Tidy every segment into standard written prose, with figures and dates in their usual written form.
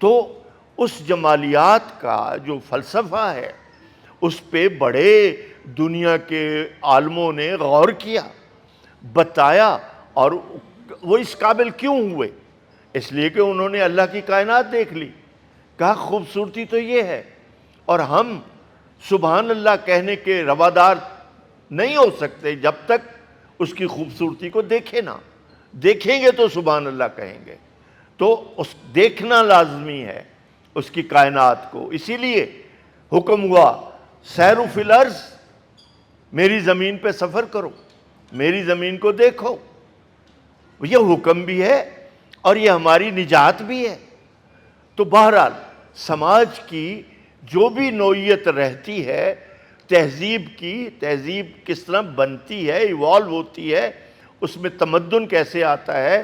تو اس جمالیات کا جو فلسفہ ہے اس پہ بڑے دنیا کے عالموں نے غور کیا، بتایا، اور وہ اس قابل کیوں ہوئے؟ اس لیے کہ انہوں نے اللہ کی کائنات دیکھ لی، کہا خوبصورتی تو یہ ہے، اور ہم سبحان اللہ کہنے کے روادار نہیں ہو سکتے جب تک اس کی خوبصورتی کو دیکھیں نہ، دیکھیں گے تو سبحان اللہ کہیں گے۔ تو اس دیکھنا لازمی ہے اس کی کائنات کو، اسی لیے حکم ہوا سیروا فی الارض، میری زمین پہ سفر کرو، میری زمین کو دیکھو۔ یہ حکم بھی ہے اور یہ ہماری نجات بھی ہے۔ تو بہرحال سماج کی جو بھی نوعیت رہتی ہے، تہذیب کی، تہذیب کس طرح بنتی ہے، ایوالو ہوتی ہے، اس میں تمدن کیسے آتا ہے،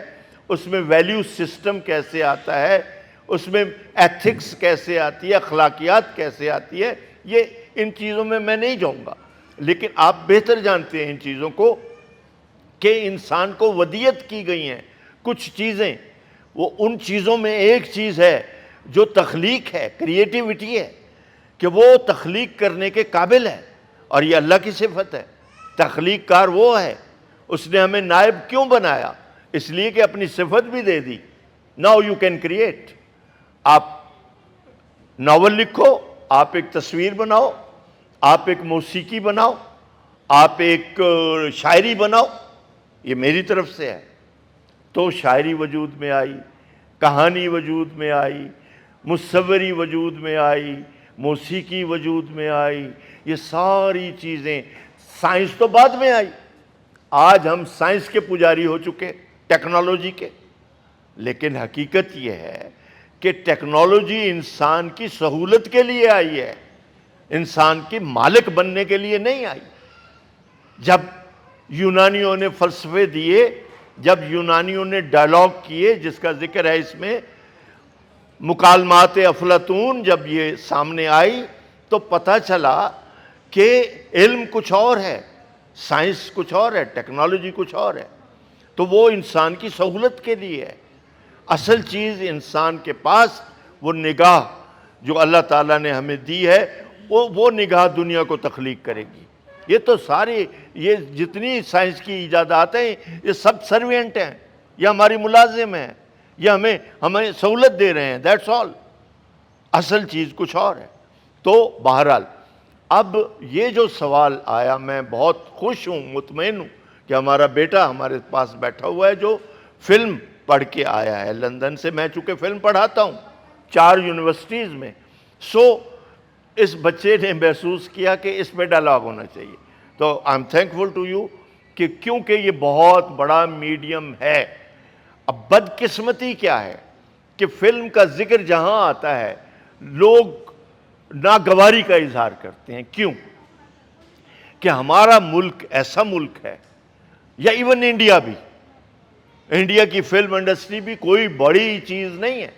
اس میں ویلیو سسٹم کیسے آتا ہے، اس میں ایتھکس کیسے آتی ہے، اخلاقیات کیسے آتی ہے، یہ ان چیزوں میں نہیں جاؤں گا، لیکن آپ بہتر جانتے ہیں ان چیزوں کو کہ انسان کو ودیت کی گئی ہیں کچھ چیزیں۔ وہ ان چیزوں میں ایک چیز ہے جو تخلیق ہے، کریٹیوٹی ہے، کہ وہ تخلیق کرنے کے قابل ہے، اور یہ اللہ کی صفت ہے۔ تخلیق کار وہ ہے، اس نے ہمیں نائب کیوں بنایا؟ اس لیے کہ اپنی صفت بھی دے دی، ناؤ یو کین کریٹ۔ آپ ناول لکھو، آپ ایک تصویر بناؤ، آپ ایک موسیقی بناؤ، آپ ایک شاعری بناؤ، یہ میری طرف سے ہے۔ تو شاعری وجود میں آئی، کہانی وجود میں آئی، مصوری وجود میں آئی، موسیقی وجود میں آئی، یہ ساری چیزیں۔ سائنس تو بعد میں آئی، آج ہم سائنس کے پجاری ہو چکے، ٹیکنالوجی کے، لیکن حقیقت یہ ہے کہ ٹیکنالوجی انسان کی سہولت کے لیے آئی ہے، انسان کی مالک بننے کے لیے نہیں آئی۔ جب یونانیوں نے فلسفے دیے، جب یونانیوں نے ڈائلاگ کیے، جس کا ذکر ہے اس میں، مکالمات افلاطون جب یہ سامنے آئی تو پتہ چلا کہ علم کچھ اور ہے، سائنس کچھ اور ہے، ٹیکنالوجی کچھ اور ہے۔ تو وہ انسان کی سہولت کے لیے ہے۔ اصل چیز انسان کے پاس وہ نگاہ جو اللہ تعالیٰ نے ہمیں دی ہے، وہ نگاہ دنیا کو تخلیق کرے گی۔ یہ تو ساری، یہ جتنی سائنس کی ایجادات ہیں، یہ سب سروینٹ ہیں، یہ ہماری ملازم ہیں، یہ ہمیں سہولت دے رہے ہیں، دیٹس آل۔ اصل چیز کچھ اور ہے۔ تو بہرحال اب یہ جو سوال آیا، میں بہت خوش ہوں، مطمئن ہوں کہ ہمارا بیٹا ہمارے پاس بیٹھا ہوا ہے جو فلم پڑھ کے آیا ہے لندن سے۔ میں چونکہ فلم پڑھاتا ہوں 4 یونیورسٹیز میں، اس بچے نے محسوس کیا کہ اس میں ڈائلاگ ہونا چاہیے۔ تو I am thankful to you کہ کیونکہ یہ بہت بڑا میڈیم ہے۔ اب بدقسمتی کیا ہے کہ فلم کا ذکر جہاں آتا ہے لوگ ناگواری کا اظہار کرتے ہیں۔ کیوں؟ کہ ہمارا ملک ایسا ملک ہے، یا ایون انڈیا بھی، انڈیا کی فلم انڈسٹری بھی کوئی بڑی چیز نہیں ہے،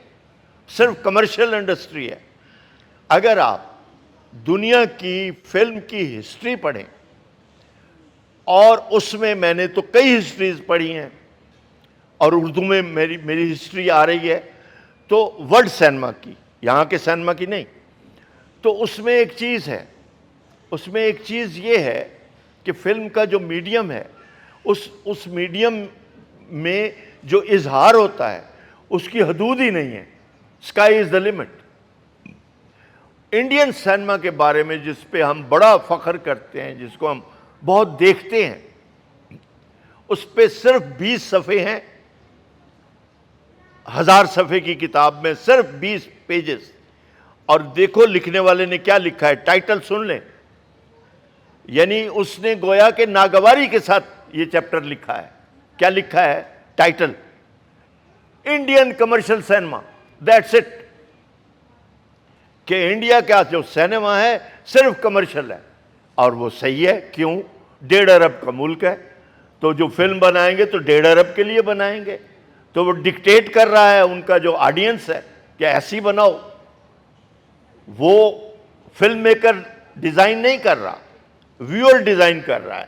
صرف کمرشل انڈسٹری ہے۔ اگر آپ دنیا کی فلم کی ہسٹری پڑھیں، اور اس میں نے تو کئی ہسٹریز پڑھی ہیں، اور اردو میں میری ہسٹری آ رہی ہے، تو ورلڈ سینما کی، یہاں کے سینما کی نہیں، تو اس میں ایک چیز ہے، اس میں ایک چیز یہ ہے کہ فلم کا جو میڈیم ہے، اس میڈیم میں جو اظہار ہوتا ہے اس کی حدود ہی نہیں ہے، sky is the limit. Indian cinema کے بارے میں جس پہ ہم بڑا فخر کرتے ہیں، جس کو ہم بہت دیکھتے ہیں، اس پہ صرف 20 صفحے ہیں، 1000 صفحے کی کتاب میں صرف 20 پیجز، اور دیکھو لکھنے والے نے کیا لکھا ہے، ٹائٹل سن لیں، یعنی اس نے گویا کہ ناگواری کے ساتھ یہ چیپٹر لکھا ہے۔ کیا لکھا ہے title? Indian commercial cinema, that's it. کہ انڈیا کا جو سینما ہے صرف کمرشل ہے، اور وہ صحیح ہے۔ کیوں؟ 1.5 ارب کا ملک ہے، تو جو فلم بنائیں گے تو 1.5 ارب کے لیے بنائیں گے، تو وہ ڈکٹیٹ کر رہا ہے ان کا جو آڈینس ہے کہ ایسی بناؤ۔ وہ فلم میکر ڈیزائن نہیں کر رہا، ویور ڈیزائن کر رہا ہے،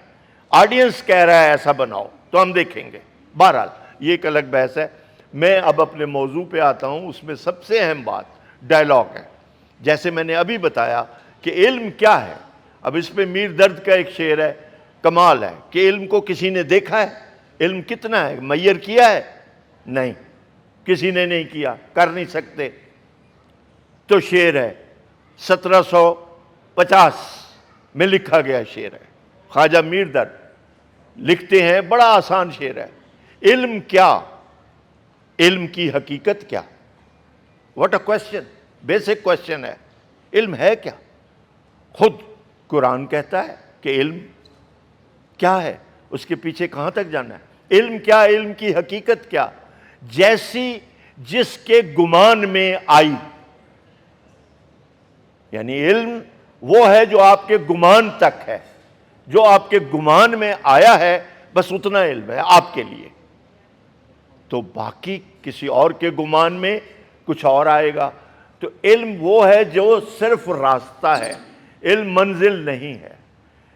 آڈینس کہہ رہا ہے ایسا بناؤ، تو ہم دیکھیں گے۔ بہرحال یہ ایک الگ بحث ہے۔ میں اب اپنے موضوع پہ آتا ہوں. اس میں سب سے اہم بات ڈائلاگ ہے. جیسے میں نے ابھی بتایا کہ علم کیا ہے. اب اس میں میر درد کا ایک شعر ہے, کمال ہے کہ علم کو کسی نے دیکھا ہے, علم کتنا ہے میئر کیا ہے؟ نہیں, کسی نے نہیں کیا, کر نہیں سکتے. تو شعر ہے 1750 میں لکھا گیا شعر ہے, خواجہ میر درد لکھتے ہیں, بڑا آسان شعر ہے. علم کیا, علم کی حقیقت کیا؟ What a question, basic question ہے. علم ہے کیا؟ خود قرآن کہتا ہے کہ علم کیا ہے, اس کے پیچھے کہاں تک جانا ہے. علم کیا, علم کی حقیقت کیا؟ جیسی جس کے گمان میں آئی. یعنی علم وہ ہے جو آپ کے گمان تک ہے, جو آپ کے گمان میں آیا ہے بس اتنا علم ہے آپ کے لیے. تو باقی کسی اور کے گمان میں کچھ اور آئے گا. تو علم وہ ہے جو صرف راستہ ہے, علم منزل نہیں ہے.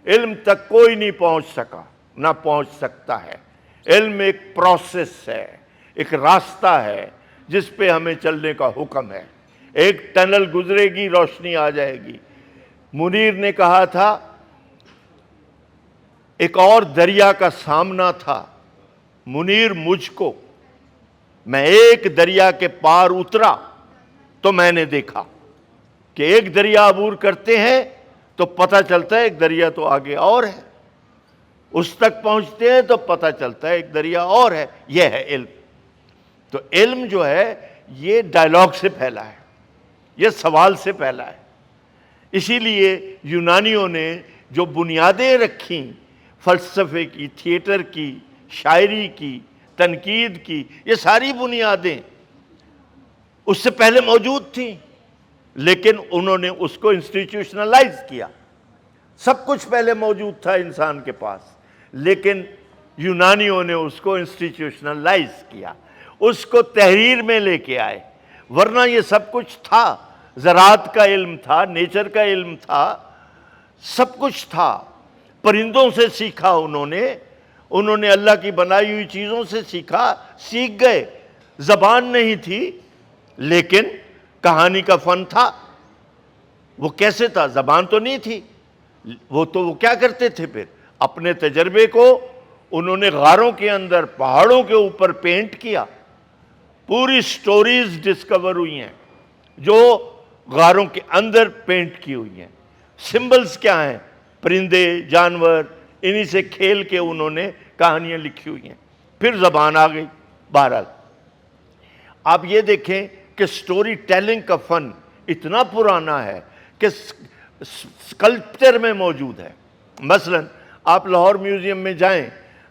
علم تک کوئی نہیں پہنچ سکا, نہ پہنچ سکتا ہے. علم ایک پروسیس ہے, ایک راستہ ہے جس پہ ہمیں چلنے کا حکم ہے. ایک ٹنل گزرے گی, روشنی آ جائے گی. منیر نے کہا تھا ایک اور دریا کا سامنا تھا منیر مجھ کو, میں ایک دریا کے پار اترا تو میں نے دیکھا کہ ایک دریا عبور کرتے ہیں تو پتہ چلتا ہے ایک دریا تو آگے اور ہے, اس تک پہنچتے ہیں تو پتہ چلتا ہے ایک دریا اور ہے. یہ ہے علم. تو علم جو ہے یہ ڈائلاگ سے پھیلا ہے, یہ سوال سے پھیلا ہے. اسی لیے یونانیوں نے جو بنیادیں رکھیں فلسفے کی, تھیٹر کی, شاعری کی, تنقید کی, یہ ساری بنیادیں اس سے پہلے موجود تھیں, لیکن انہوں نے اس کو انسٹیٹیوشنلائز کیا. سب کچھ پہلے موجود تھا انسان کے پاس, لیکن یونانیوں نے اس کو انسٹیٹیوشنلائز کیا, اس کو تحریر میں لے کے آئے. ورنہ یہ سب کچھ تھا, زراعت کا علم تھا, نیچر کا علم تھا, سب کچھ تھا. پرندوں سے سیکھا انہوں نے اللہ کی بنائی ہوئی چیزوں سے سیکھا, سیکھ گئے. زبان نہیں تھی لیکن کہانی کا فن تھا. وہ کیسے تھا؟ زبان تو نہیں تھی, وہ کیا کرتے تھے پھر؟ اپنے تجربے کو انہوں نے غاروں کے اندر, پہاڑوں کے اوپر پینٹ کیا. پوری سٹوریز ڈسکور ہوئی ہیں جو غاروں کے اندر پینٹ کی ہوئی ہیں. سمبلز کیا ہیں؟ پرندے, جانور, انہی سے کھیل کے انہوں نے کہانیاں لکھی ہوئی ہیں. پھر زبان آ گئی. بہرحال آپ یہ دیکھیں کہ سٹوری ٹیلنگ کا فن اتنا پرانا ہے کہ سکلپچر میں موجود ہے. مثلا آپ لاہور میوزیم میں جائیں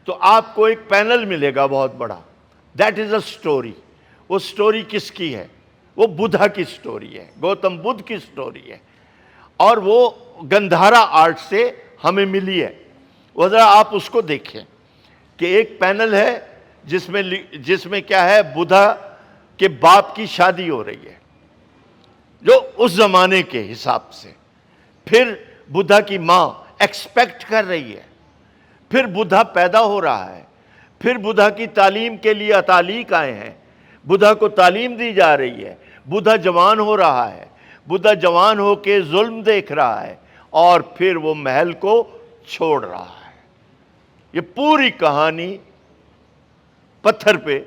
تو آپ کو ایک پینل ملے گا بہت بڑا, دیٹ از اے سٹوری. وہ سٹوری کس کی ہے؟ وہ بدھا کی سٹوری ہے, گوتم بدھ کی سٹوری ہے, اور وہ گندھارا آرٹ سے ہمیں ملی ہے. وہ ذرا آپ اس کو دیکھیں کہ ایک پینل ہے جس میں کیا ہے, بدھا کے باپ کی شادی ہو رہی ہے جو اس زمانے کے حساب سے. پھر بدھا کی ماں ایکسپیکٹ کر رہی ہے, پھر بدھا پیدا ہو رہا ہے, پھر بدھا کی تعلیم کے لیے اتالیق آئے ہیں, بدھا کو تعلیم دی جا رہی ہے, بدھا جوان ہو رہا ہے, بدھا جوان ہو کے ظلم دیکھ رہا ہے, اور پھر وہ محل کو چھوڑ رہا ہے. یہ پوری کہانی پتھر پہ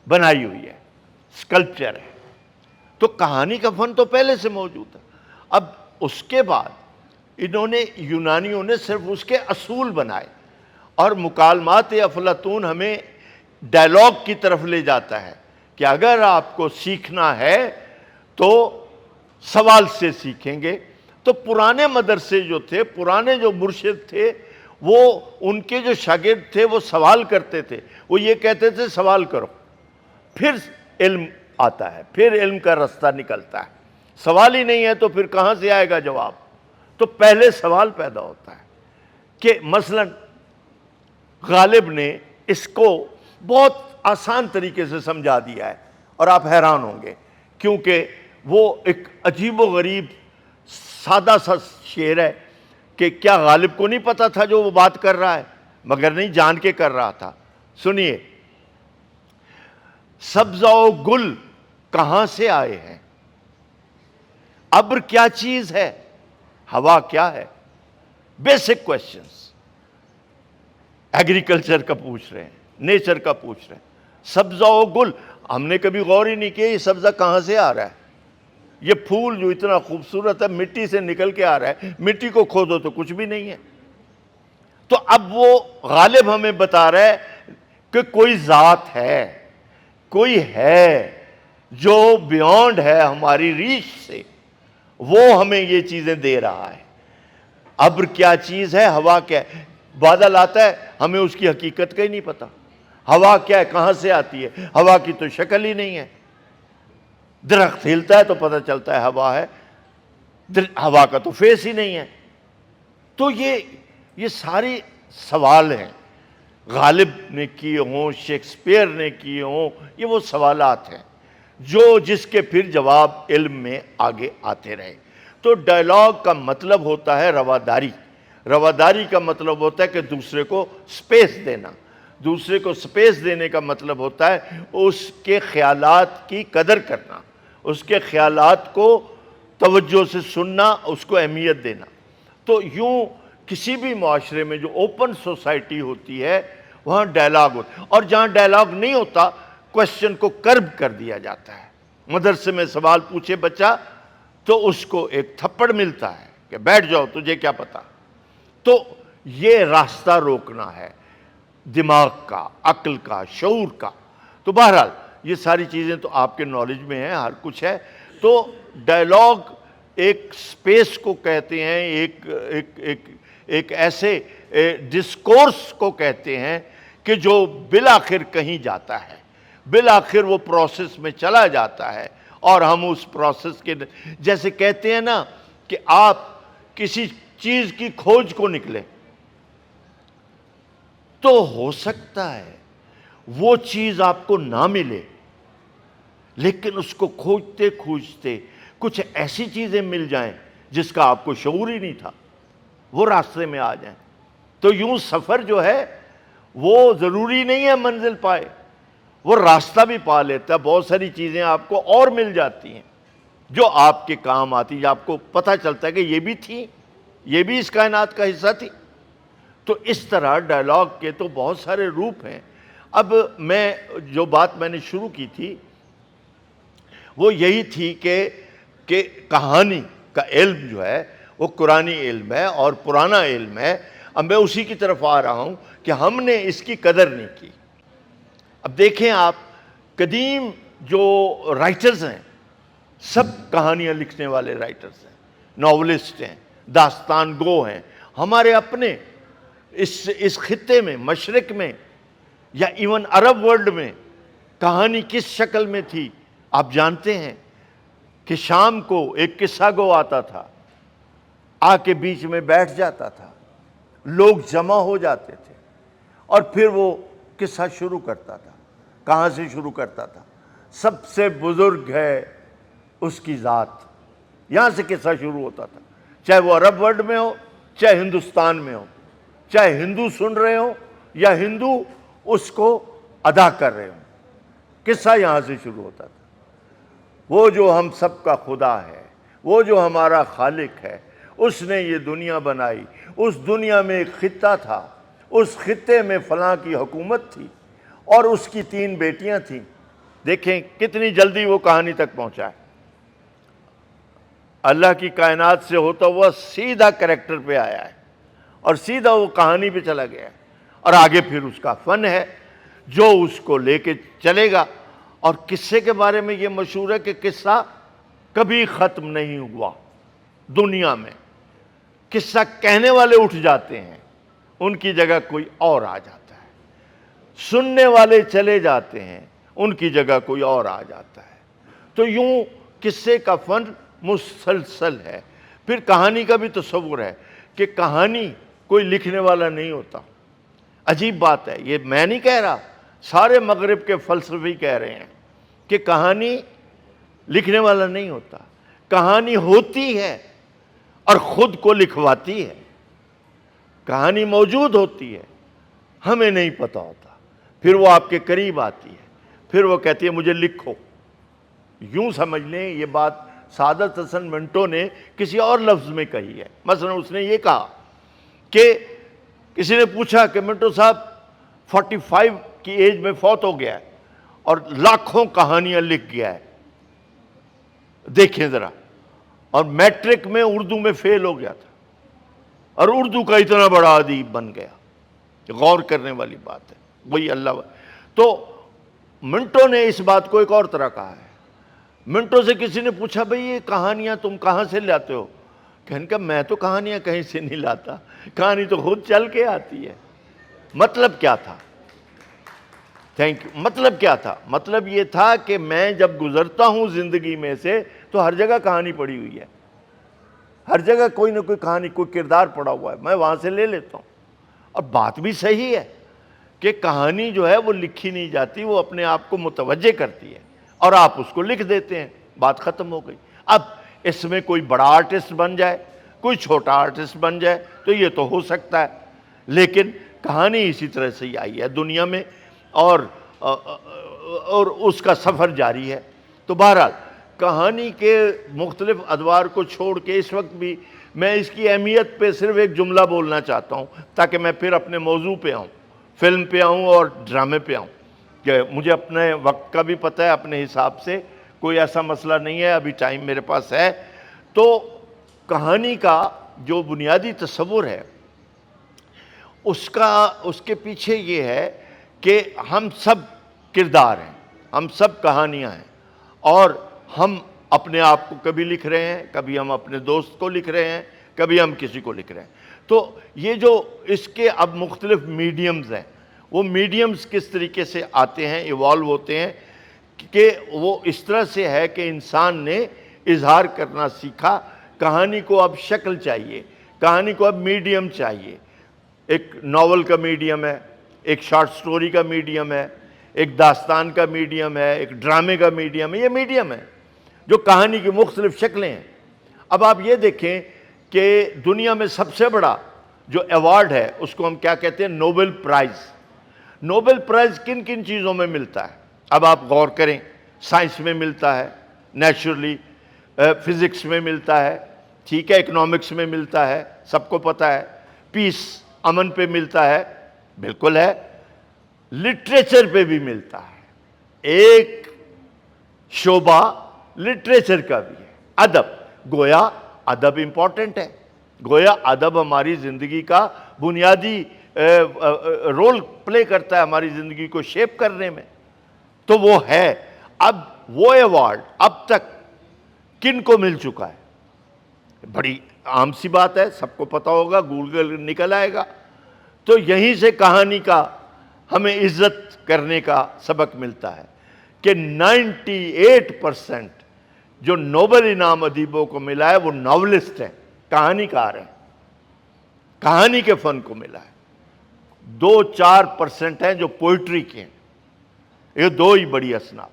بنائی ہوئی ہے, سکلپچر ہے. تو کہانی کا فن تو پہلے سے موجود ہے. اب اس کے بعد یونانیوں نے صرف اس کے اصول بنائے, اور مکالمات افلاطون ہمیں ڈائلاگ کی طرف لے جاتا ہے کہ اگر آپ کو سیکھنا ہے تو سوال سے سیکھیں گے. تو پرانے مدرسے جو تھے, پرانے جو مرشد تھے, وہ ان کے جو شاگرد تھے وہ سوال کرتے تھے. وہ یہ کہتے تھے سوال کرو, پھر علم آتا ہے, پھر علم کا رستہ نکلتا ہے. سوال ہی نہیں ہے تو پھر کہاں سے آئے گا جواب؟ تو پہلے سوال پیدا ہوتا ہے کہ مثلا غالب نے اس کو بہت آسان طریقے سے سمجھا دیا ہے, اور آپ حیران ہوں گے کیونکہ وہ ایک عجیب و غریب سادہ سا شعر ہے کہ کیا غالب کو نہیں پتا تھا جو وہ بات کر رہا ہے؟ مگر نہیں, جان کے کر رہا تھا. سنیے, سبزہ و گل کہاں سے آئے ہیں؟ ابر کیا چیز ہے؟ ہوا کیا ہے؟ بیسک کوشچنز ایگریکلچر کا پوچھ رہے ہیں، نیچر کا پوچھ رہے ہیں۔ سبزہ و گل، ہم نے کبھی غور ہی نہیں کیا یہ سبزہ کہاں سے آ رہا ہے۔ یہ پھول جو اتنا خوبصورت ہے مٹی سے نکل کے آ رہا ہے، مٹی کو کھودو تو کچھ بھی نہیں ہے۔ تو اب وہ غالب ہمیں بتا رہا ہے کہ کوئی ذات ہے، کوئی ہے جو بیونڈ ہے ہماری ریچ سے، وہ ہمیں یہ چیزیں دے رہا ہے۔ ابر کیا چیز ہے، ہوا کیا ہے؟ بادل آتا ہے ہمیں اس کی حقیقت کا ہی نہیں پتا۔ ہوا کیا ہے، کہاں سے آتی ہے؟ ہوا کی تو شکل ہی نہیں ہے۔ درخت ہلتا ہے تو پتہ چلتا ہے ہوا ہے، ہوا کا تو فیس ہی نہیں ہے۔ تو یہ سارے سوال ہیں، غالب نے کیے ہوں، شیکسپیئر نے کیے ہوں، یہ وہ سوالات ہیں جو جس کے پھر جواب علم میں آگے آتے رہے۔ تو ڈائلاگ کا مطلب ہوتا ہے رواداری۔ رواداری کا مطلب ہوتا ہے کہ دوسرے کو سپیس دینا۔ دوسرے کو سپیس دینے کا مطلب ہوتا ہے اس کے خیالات کی قدر کرنا، اس کے خیالات کو توجہ سے سننا، اس کو اہمیت دینا۔ تو یوں کسی بھی معاشرے میں جو اوپن سوسائٹی ہوتی ہے وہاں ڈائلاگ ہوتا ہے، اور جہاں ڈائلاگ نہیں ہوتا کوشچن کو کرب کر دیا جاتا ہے۔ مدرسے میں سوال پوچھے بچہ تو اس کو ایک تھپڑ ملتا ہے کہ بیٹھ جاؤ تجھے کیا پتا۔ تو یہ راستہ روکنا ہے دماغ کا، عقل کا، شعور کا۔ تو بہرحال یہ ساری چیزیں تو آپ کے نالج میں ہیں، ہر کچھ ہے۔ تو ڈائلاگ ایک سپیس کو کہتے ہیں، ایک ایسے ڈسکورس کو کہتے ہیں کہ جو بالآخر کہیں جاتا ہے، بالآخر وہ پروسیس میں چلا جاتا ہے، اور ہم اس پروسیس کے جیسے کہتے ہیں نا کہ آپ کسی چیز کی کھوج کو نکلے تو ہو سکتا ہے وہ چیز آپ کو نہ ملے، لیکن اس کو کھوجتے کھوجتے کچھ ایسی چیزیں مل جائیں جس کا آپ کو شعور ہی نہیں تھا، وہ راستے میں آ جائیں۔ تو یوں سفر جو ہے وہ ضروری نہیں ہے منزل پائے، وہ راستہ بھی پا لیتا ہے۔ بہت ساری چیزیں آپ کو اور مل جاتی ہیں جو آپ کے کام آتی، آپ کو پتہ چلتا ہے کہ یہ بھی تھی، یہ بھی اس کائنات کا حصہ تھی۔ تو اس طرح ڈائلاگ کے تو بہت سارے روپ ہیں۔ اب میں جو بات میں نے شروع کی تھی وہ یہی تھی کہ کہانی کا علم جو ہے وہ قرآنی علم ہے اور پرانا علم ہے۔ اب میں اسی کی طرف آ رہا ہوں کہ ہم نے اس کی قدر نہیں کی۔ اب دیکھیں آپ، قدیم جو رائٹرز ہیں سب کہانیاں لکھنے والے رائٹرز ہیں، ناولسٹ ہیں، داستان گو ہیں۔ ہمارے اپنے اس خطے میں، مشرق میں یا ایون عرب ورلڈ میں کہانی کس شکل میں تھی آپ جانتے ہیں کہ شام کو ایک قصہ گو آتا تھا، آ کے بیچ میں بیٹھ جاتا تھا، لوگ جمع ہو جاتے تھے اور پھر وہ قصہ شروع کرتا تھا۔ کہاں سے شروع کرتا تھا؟ سب سے بزرگ ہے اس کی ذات، یہاں سے قصہ شروع ہوتا تھا، چاہے وہ عرب ورلڈ میں ہو، چاہے ہندوستان میں ہو، چاہے ہندو سن رہے ہوں یا ہندو اس کو ادا کر رہے ہوں، قصہ یہاں سے شروع ہوتا تھا۔ وہ جو ہم سب کا خدا ہے، وہ جو ہمارا خالق ہے، اس نے یہ دنیا بنائی، اس دنیا میں ایک خطہ تھا، اس خطے میں فلاں کی حکومت تھی اور اس کی 3 بیٹیاں تھیں۔ دیکھیں کتنی جلدی وہ کہانی تک پہنچا ہے۔ اللہ کی کائنات سے ہوتا ہوا سیدھا کریکٹر پہ آیا ہے اور سیدھا وہ کہانی پہ چلا گیا ہے، اور آگے پھر اس کا فن ہے جو اس کو لے کے چلے گا۔ اور قصے کے بارے میں یہ مشہور ہے کہ قصہ کبھی ختم نہیں ہوا۔ دنیا میں قصہ کہنے والے اٹھ جاتے ہیں، ان کی جگہ کوئی اور آ جاتا ہے، سننے والے چلے جاتے ہیں، ان کی جگہ کوئی اور آ جاتا ہے۔ تو یوں قصے کا فن مسلسل ہے۔ پھر کہانی کا بھی تصور ہے کہ کہانی کوئی لکھنے والا نہیں ہوتا۔ عجیب بات ہے، یہ میں نہیں کہہ رہا، سارے مغرب کے فلسفی کہہ رہے ہیں کہ کہانی لکھنے والا نہیں ہوتا، کہانی ہوتی ہے اور خود کو لکھواتی ہے۔ کہانی موجود ہوتی ہے، ہمیں نہیں پتہ ہوتا، پھر وہ آپ کے قریب آتی ہے، پھر وہ کہتی ہے مجھے لکھو. یوں سمجھ لیں یہ بات سعادت حسن منٹو نے کسی اور لفظ میں کہی ہے. مثلا اس نے یہ کہا کہ کسی نے پوچھا کہ منٹو صاحب 45 کی ایج میں فوت ہو گیا ہے اور لاکھوں کہانیاں لکھ گیا ہے, دیکھیں ذرا, اور میٹرک میں اردو میں فیل ہو گیا تھا اور اردو کا اتنا بڑا ادیب بن گیا. غور کرنے والی بات ہے. وہی اللہ. تو منٹو نے اس بات کو ایک اور طرح کہا ہے. منٹو سے کسی نے پوچھا بھئی یہ کہانیاں تم کہاں سے لاتے ہو؟ کہنے کا میں تو کہانیاں کہیں سے نہیں لاتا, کہانی تو خود چل کے آتی ہے. مطلب کیا تھا؟ Thank you. مطلب کیا تھا؟ مطلب یہ تھا کہ میں جب گزرتا ہوں زندگی میں سے تو ہر جگہ کہانی پڑی ہوئی ہے, ہر جگہ کوئی نہ کوئی کہانی, کوئی کردار پڑا ہوا ہے, میں وہاں سے لے لیتا ہوں. اور بات بھی صحیح ہے کہ کہانی جو ہے وہ لکھی نہیں جاتی, وہ اپنے آپ کو متوجہ کرتی ہے اور آپ اس کو لکھ دیتے ہیں, بات ختم ہو گئی. اب اس میں کوئی بڑا آرٹسٹ بن جائے, کوئی چھوٹا آرٹسٹ بن جائے تو یہ تو ہو سکتا ہے, لیکن کہانی اسی طرح سے ہی آئی ہے دنیا میں اور اس کا سفر جاری ہے. تو بہرحال کہانی کے مختلف ادوار کو چھوڑ کے اس وقت بھی میں اس کی اہمیت پہ صرف ایک جملہ بولنا چاہتا ہوں تاکہ میں پھر اپنے موضوع پہ آؤں, فلم پہ آؤں اور ڈرامے پہ آؤں, کہ مجھے اپنے وقت کا بھی پتہ ہے, اپنے حساب سے کوئی ایسا مسئلہ نہیں ہے, ابھی ٹائم میرے پاس ہے. تو کہانی کا جو بنیادی تصور ہے اس کے پیچھے یہ ہے کہ ہم سب کردار ہیں, ہم سب کہانیاں ہیں, اور ہم اپنے آپ کو کبھی لکھ رہے ہیں, کبھی ہم اپنے دوست کو لکھ رہے ہیں, کبھی ہم کسی کو لکھ رہے ہیں. تو یہ جو اس کے اب مختلف میڈیمز ہیں, وہ میڈیمز کس طریقے سے آتے ہیں, ایوالو ہوتے ہیں, کہ وہ اس طرح سے ہے کہ انسان نے اظہار کرنا سیکھا. کہانی کو اب شکل چاہیے, کہانی کو اب میڈیم چاہیے. ایک ناول کا میڈیم ہے, ایک شارٹ سٹوری کا میڈیم ہے, ایک داستان کا میڈیم ہے, ایک ڈرامے کا میڈیم ہے. یہ میڈیم ہے جو کہانی کی مختلف شکلیں ہیں. اب آپ یہ دیکھیں کہ دنیا میں سب سے بڑا جو ایوارڈ ہے اس کو ہم کیا کہتے ہیں؟ Nobel price. نوبل پرائز کن کن چیزوں میں ملتا ہے؟ اب آپ غور کریں. سائنس میں ملتا ہے نیچرلی, فزکس میں ملتا ہے, ٹھیک ہے, اکنامکس میں ملتا ہے, سب کو پتہ ہے. پیس, امن پہ ملتا ہے, بالکل ہے. لٹریچر پہ بھی ملتا ہے, ایک شعبہ لٹریچر کا بھی ہے, ادب. گویا ادب امپورٹنٹ ہے, گویا ادب ہماری زندگی کا بنیادی رول پلے کرتا ہے ہماری زندگی کو شیپ کرنے میں. تو وہ ہے. اب وہ ایوارڈ اب تک کن کو مل چکا ہے؟ بڑی عام سی بات ہے, سب کو پتہ ہوگا, گوگل نکل آئے گا. تو یہیں سے کہانی کا ہمیں عزت کرنے کا سبق ملتا ہے کہ 98% جو نوبل انعام ادیبوں کو ملا ہے وہ ناولسٹ ہیں, کہانی کار ہیں, کہانی کے فن کو ملا ہے. 2-4% ہیں جو پوئٹری کے ہیں. یہ دو ہی بڑی اصناف.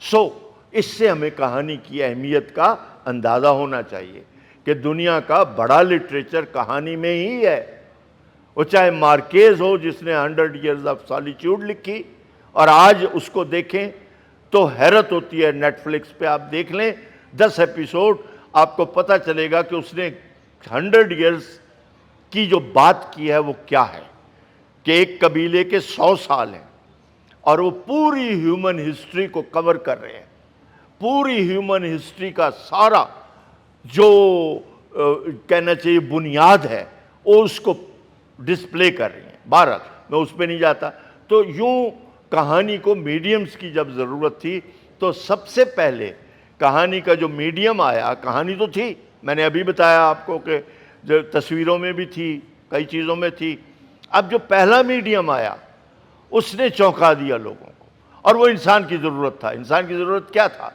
سو اس سے ہمیں کہانی کی اہمیت کا اندازہ ہونا چاہیے کہ دنیا کا بڑا لٹریچر کہانی میں ہی ہے. وہ چاہے مارکیز ہو جس نے 100 Years of Solitude لکھی, اور آج اس کو دیکھیں تو حیرت ہوتی ہے. نیٹ فلکس پہ آپ دیکھ لیں 10 ایپیسوڈ, آپ کو پتہ چلے گا کہ اس نے 100 years کی جو بات کی ہے وہ کیا ہے, کہ ایک قبیلے کے 100 سال ہیں اور وہ پوری ہیومن ہسٹری کو کور کر رہے ہیں. پوری ہیومن ہسٹری کا سارا جو کہنا چاہیے بنیاد ہے وہ اس کو ڈسپلے کر رہی ہیں. بہرحال میں اس پہ نہیں جاتا. تو یوں کہانی کو میڈیمز کی جب ضرورت تھی تو سب سے پہلے کہانی کا جو میڈیم آیا, کہانی تو تھی, میں نے ابھی بتایا آپ کو کہ جو تصویروں میں بھی تھی, کئی چیزوں میں تھی. اب جو پہلا میڈیم آیا اس نے چونکا دیا لوگوں کو, اور وہ انسان کی ضرورت تھا. انسان کی ضرورت کیا تھا؟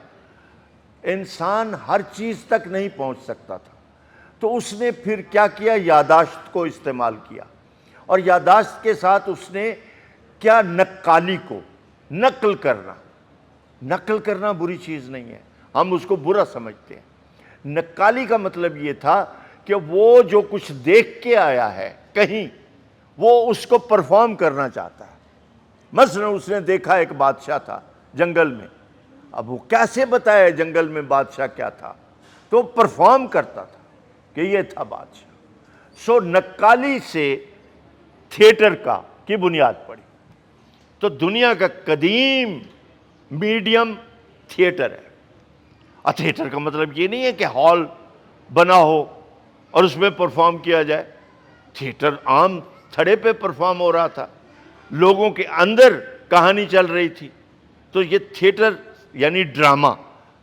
انسان ہر چیز تک نہیں پہنچ سکتا تھا, تو اس نے پھر کیا کیا؟ یادداشت کو استعمال کیا, اور یادداشت کے ساتھ اس نے کیا؟ نقالی کو, نقل کرنا. نقل کرنا بری چیز نہیں ہے, ہم اس کو برا سمجھتے ہیں. نقالی کا مطلب یہ تھا کہ وہ جو کچھ دیکھ کے آیا ہے کہیں, وہ اس کو پرفارم کرنا چاہتا ہے. مثلا اس نے دیکھا ایک بادشاہ تھا جنگل میں. اب وہ کیسے بتایا جنگل میں بادشاہ کیا تھا؟ تو پرفارم کرتا تھا کہ یہ تھا بادشاہ. سو نقالی سے تھیٹر کی بنیاد پڑی. تو دنیا کا قدیم میڈیم تھیٹر ہے. اور تھیٹر کا مطلب یہ نہیں ہے کہ ہال بنا ہو اور اس میں پرفارم کیا جائے. تھیٹر عام تھڑے پہ پرفارم ہو رہا تھا، لوگوں کے اندر کہانی چل رہی تھی. تو یہ تھیٹر یعنی ڈرامہ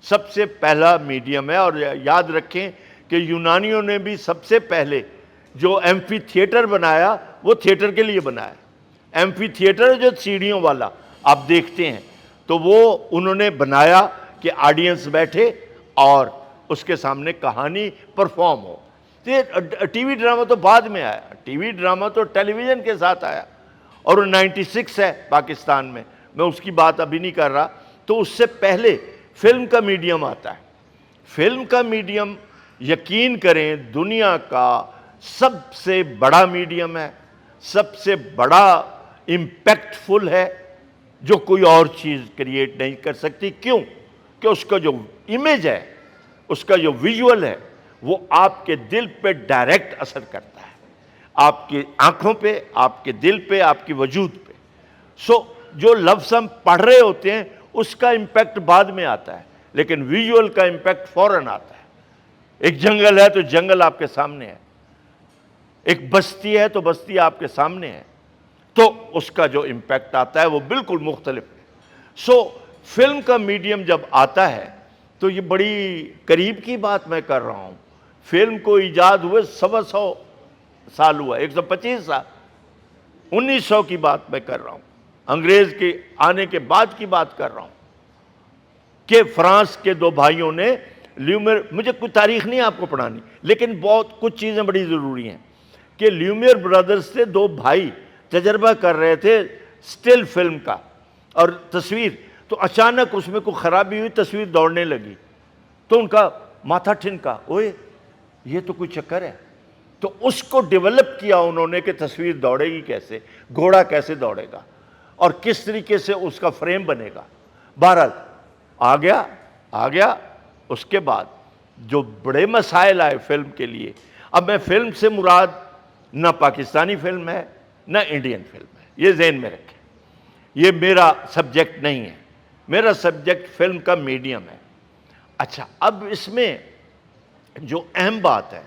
سب سے پہلا میڈیم ہے. اور یاد رکھیں کہ یونانیوں نے بھی سب سے پہلے جو ایمفی تھیٹر بنایا وہ تھیٹر کے لیے بنایا. ایمفی تھیٹر جو سیڑھیوں والا آپ دیکھتے ہیں تو وہ انہوں نے بنایا کہ آڈینس بیٹھے اور اس کے سامنے کہانی پرفارم ہو. ٹی وی ڈرامہ تو بعد میں آیا. ٹی وی ڈرامہ تو ٹیلی ویژن کے ساتھ آیا اور وہ 96 ہے پاکستان میں اس کی بات ابھی نہیں کر رہا. تو اس سے پہلے فلم کا میڈیم آتا ہے. فلم کا میڈیم یقین کریں دنیا کا سب سے بڑا میڈیم ہے، سب سے بڑا امپیکٹ فل ہے جو کوئی اور چیز کریٹ نہیں کر سکتی. کیوں؟ کہ اس کا جو امیج ہے، اس کا جو ویژول ہے وہ آپ کے دل پہ ڈائریکٹ اثر کرتا ہے، آپ کی آنکھوں پہ، آپ کے دل پہ، آپ کی وجود پہ. سو جو لفظ ہم پڑھ رہے ہوتے ہیں اس کا امپیکٹ بعد میں آتا ہے، لیکن ویژول کا امپیکٹ فوراً آتا ہے. ایک جنگل ہے تو جنگل آپ کے سامنے ہے، ایک بستی ہے تو بستی آپ کے سامنے ہے، تو اس کا جو امپیکٹ آتا ہے وہ بالکل مختلف ہے. سو فلم کا میڈیم جب آتا ہے تو یہ بڑی قریب کی بات میں کر رہا ہوں. فلم کو ایجاد ہوئے 125 سال ہوا، 125 سال، 1900 کی بات میں کر رہا ہوں، انگریز کے آنے کے بعد کی بات کر رہا ہوں کہ فرانس کے دو بھائیوں نے لیومیر، مجھے کوئی تاریخ نہیں آپ کو پڑھانی لیکن بہت کچھ چیزیں بڑی ضروری ہیں کہ لیومیر برادرز سے دو بھائی تجربہ کر رہے تھے سٹل فلم کا اور تصویر. تو اچانک اس میں کوئی خرابی ہوئی، تصویر دوڑنے لگی تو ان کا ماتھا ٹھنکا، اوئے یہ تو کوئی چکر ہے. تو اس کو ڈیولپ کیا انہوں نے کہ تصویر دوڑے گی کیسے، گھوڑا کیسے دوڑے گا اور کس طریقے سے اس کا فریم بنے گا. بہرحال آ گیا. اس کے بعد جو بڑے مسائل آئے فلم کے لیے. اب میں فلم سے مراد نہ پاکستانی فلم ہے نہ انڈین فلم ہے، یہ ذہن میں رکھیں. یہ میرا سبجیکٹ نہیں ہے، میرا سبجیکٹ فلم کا میڈیم ہے. اچھا، اب اس میں جو اہم بات ہے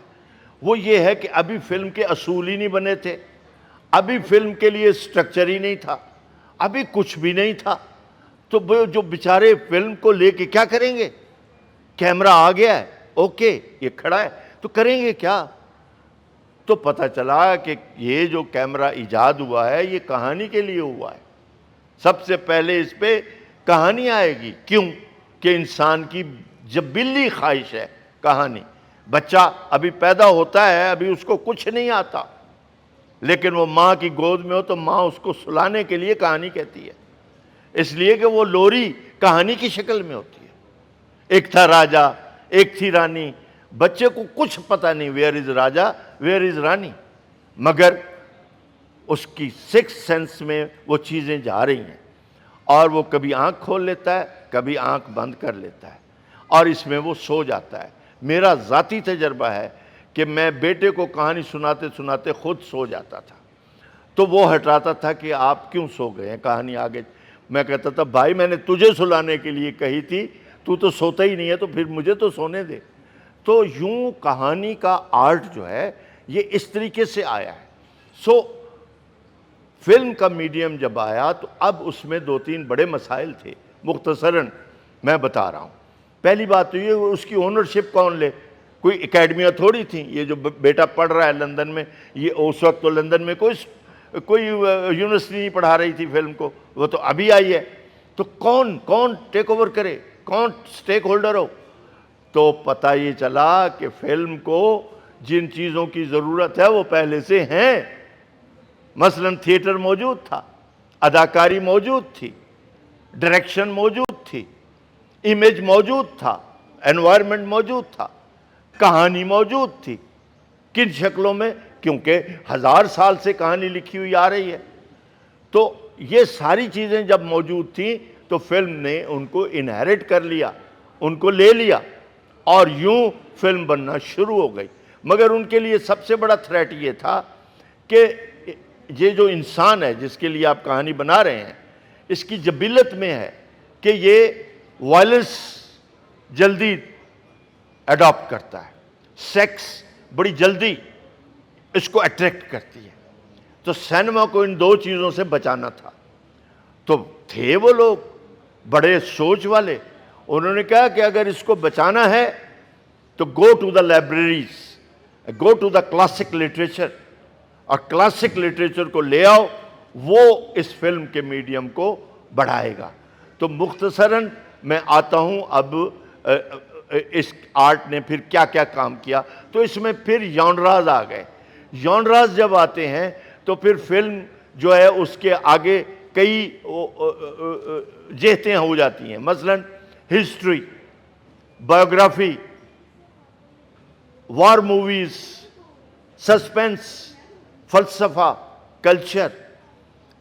وہ یہ ہے کہ ابھی فلم کے اصول ہی نہیں بنے تھے، ابھی فلم کے لیے سٹرکچر ہی نہیں تھا، ابھی کچھ بھی نہیں تھا. تو جو بیچارے فلم کو لے کے کیا کریں گے؟ کیمرہ آ گیا ہے، اوکے یہ کھڑا ہے تو کریں گے کیا؟ تو پتہ چلا کہ یہ جو کیمرہ ایجاد ہوا ہے یہ کہانی کے لیے ہوا ہے. سب سے پہلے اس پہ کہانی آئے گی. کیوں؟ کہ انسان کی جبلی خواہش ہے کہانی. بچہ ابھی پیدا ہوتا ہے، ابھی اس کو کچھ نہیں آتا، لیکن وہ ماں کی گود میں ہو تو ماں اس کو سلانے کے لیے کہانی کہتی ہے، اس لیے کہ وہ لوری کہانی کی شکل میں ہوتی ہے. ایک تھا راجا، ایک تھی رانی. بچے کو کچھ پتہ نہیں where is Raja where is رانی، مگر اس کی سکس سینس میں وہ چیزیں جا رہی ہیں اور وہ کبھی آنکھ کھول لیتا ہے، کبھی آنکھ بند کر لیتا ہے اور اس میں وہ سو جاتا ہے. میرا ذاتی تجربہ ہے کہ میں بیٹے کو کہانی سناتے سناتے خود سو جاتا تھا تو وہ ہٹاتا تھا کہ آپ کیوں سو گئے ہیں، کہانی آگے. میں کہتا تھا بھائی میں نے تجھے سلانے کے لیے کہی تھی، تو سوتا ہی نہیں ہے تو پھر مجھے تو سونے دے. تو یوں کہانی کا آرٹ جو ہے یہ اس طریقے سے آیا ہے. سو فلم کا میڈیم جب آیا تو اب اس میں 2-3 بڑے مسائل تھے، مختصراً میں بتا رہا ہوں. پہلی بات تو یہ اس کی اونرشپ کون لے؟ کوئی اکیڈمیاں تھوڑی تھیں. یہ جو بیٹا پڑھ رہا ہے لندن میں، یہ اس وقت تو لندن میں کوئی یونیورسٹی نہیں پڑھا رہی تھی فلم کو، وہ تو ابھی آئی ہے. تو کون ٹیک اوور کرے، کون سٹیک ہولڈر ہو؟ تو پتہ یہ چلا کہ فلم کو جن چیزوں کی ضرورت ہے وہ پہلے سے ہیں. مثلا تھیٹر موجود تھا، اداکاری موجود تھی، ڈائریکشن موجود تھی، امیج موجود تھا، انوائرمنٹ موجود تھا، کہانی موجود تھی. کن شکلوں میں؟ کیونکہ 1000 سال سے کہانی لکھی ہوئی آ رہی ہے. تو یہ ساری چیزیں جب موجود تھیں تو فلم نے ان کو انہیرٹ کر لیا، ان کو لے لیا اور یوں فلم بننا شروع ہو گئی۔ مگر ان کے لیے سب سے بڑا تھریٹ یہ تھا کہ یہ جو انسان ہے جس کے لیے آپ کہانی بنا رہے ہیں، اس کی جبلت میں ہے کہ یہ وائلنس جلدی اڈاپٹ کرتا ہے، سیکس بڑی جلدی اس کو اٹریکٹ کرتی ہے۔ تو سینما کو ان دو چیزوں سے بچانا تھا۔ تو تھے وہ لوگ بڑے سوچ والے، انہوں نے کہا کہ اگر اس کو بچانا ہے تو go to the libraries, go to the classic literature, اور کلاسک لٹریچر کو لے آؤ، وہ اس فلم کے میڈیم کو بڑھائے گا۔ تو مختصراً میں آتا ہوں اب اس آرٹ نے پھر کیا کیا کام کیا۔ تو اس میں پھر ژانراز آ گئے۔ ژانراز جب آتے ہیں تو پھر فلم جو ہے اس کے آگے کئی جہتیں ہو جاتی ہیں، مثلاً ہسٹری، بایوگرافی، وار موویز، سسپینس، فلسفہ، کلچر،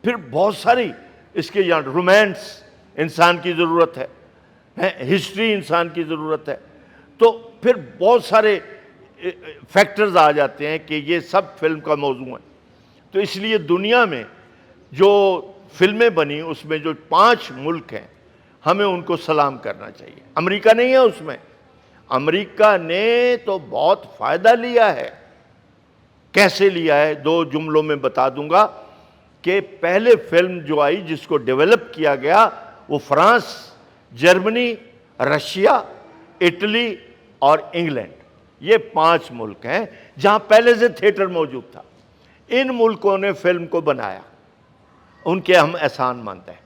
پھر بہت ساری اس کے یہاں رومانس انسان کی ضرورت ہے، ہسٹری انسان کی ضرورت ہے۔ تو پھر بہت سارے فیکٹرز آ جاتے ہیں کہ یہ سب فلم کا موضوع ہے۔ تو اس لیے دنیا میں جو فلمیں بنی اس میں جو 5 ملک ہیں، ہمیں ان کو سلام کرنا چاہیے۔ امریکہ نہیں ہے اس میں۔ امریکہ نے تو بہت فائدہ لیا ہے۔ کیسے لیا ہے 2 جملوں میں بتا دوں گا کہ پہلے فلم جو آئی جس کو ڈیولپ کیا گیا وہ فرانس، جرمنی، رشیا، اٹلی اور انگلینڈ، یہ 5 ملک ہیں جہاں پہلے سے تھیٹر موجود تھا۔ ان ملکوں نے فلم کو بنایا، ان کے ہم احسان مانتے ہیں،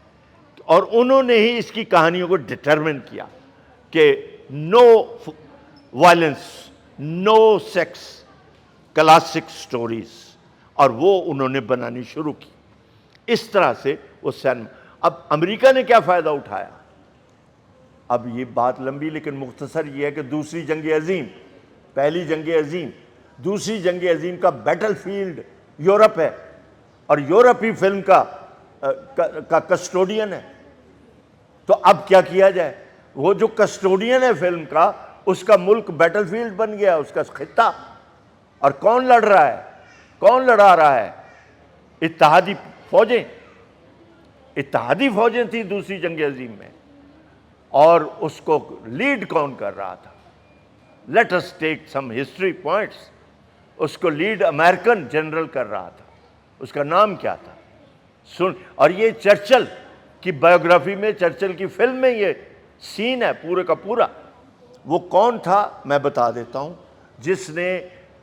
اور انہوں نے ہی اس کی کہانیوں کو ڈٹرمن کیا کہ نو وائلنس، نو سیکس، کلاسک سٹوریز، اور وہ انہوں نے بنانی شروع کی۔ اس طرح سے وہ سینما۔ اب امریکہ نے کیا فائدہ اٹھایا؟ اب یہ بات لمبی لیکن مختصر یہ ہے کہ دوسری جنگ عظیم، پہلی جنگ عظیم، دوسری جنگ عظیم کا بیٹل فیلڈ یورپ ہے، اور یورپ ہی فلم کا کسٹوڈین ہے۔ تو اب کیا کیا جائے؟ وہ جو کسٹوڈین ہے فلم کا، اس کا ملک بیٹل فیلڈ بن گیا، اس کا خطہ۔ اور کون لڑ رہا ہے؟ کون لڑا رہا ہے؟ اتحادی فوجیں۔ اتحادی فوجیں تھیں دوسری جنگ عظیم میں، اور اس کو لیڈ کون کر رہا تھا؟ لیٹ اس ٹیک سم ہسٹری پوائنٹس۔ اس کو لیڈ امریکن جنرل کر رہا تھا، اس کا نام کیا تھا؟ اور یہ چرچل کی بایوگرافی میں، چرچل کی فلم میں یہ سین ہے پورے کا پورا۔ وہ کون تھا میں بتا دیتا ہوں، جس نے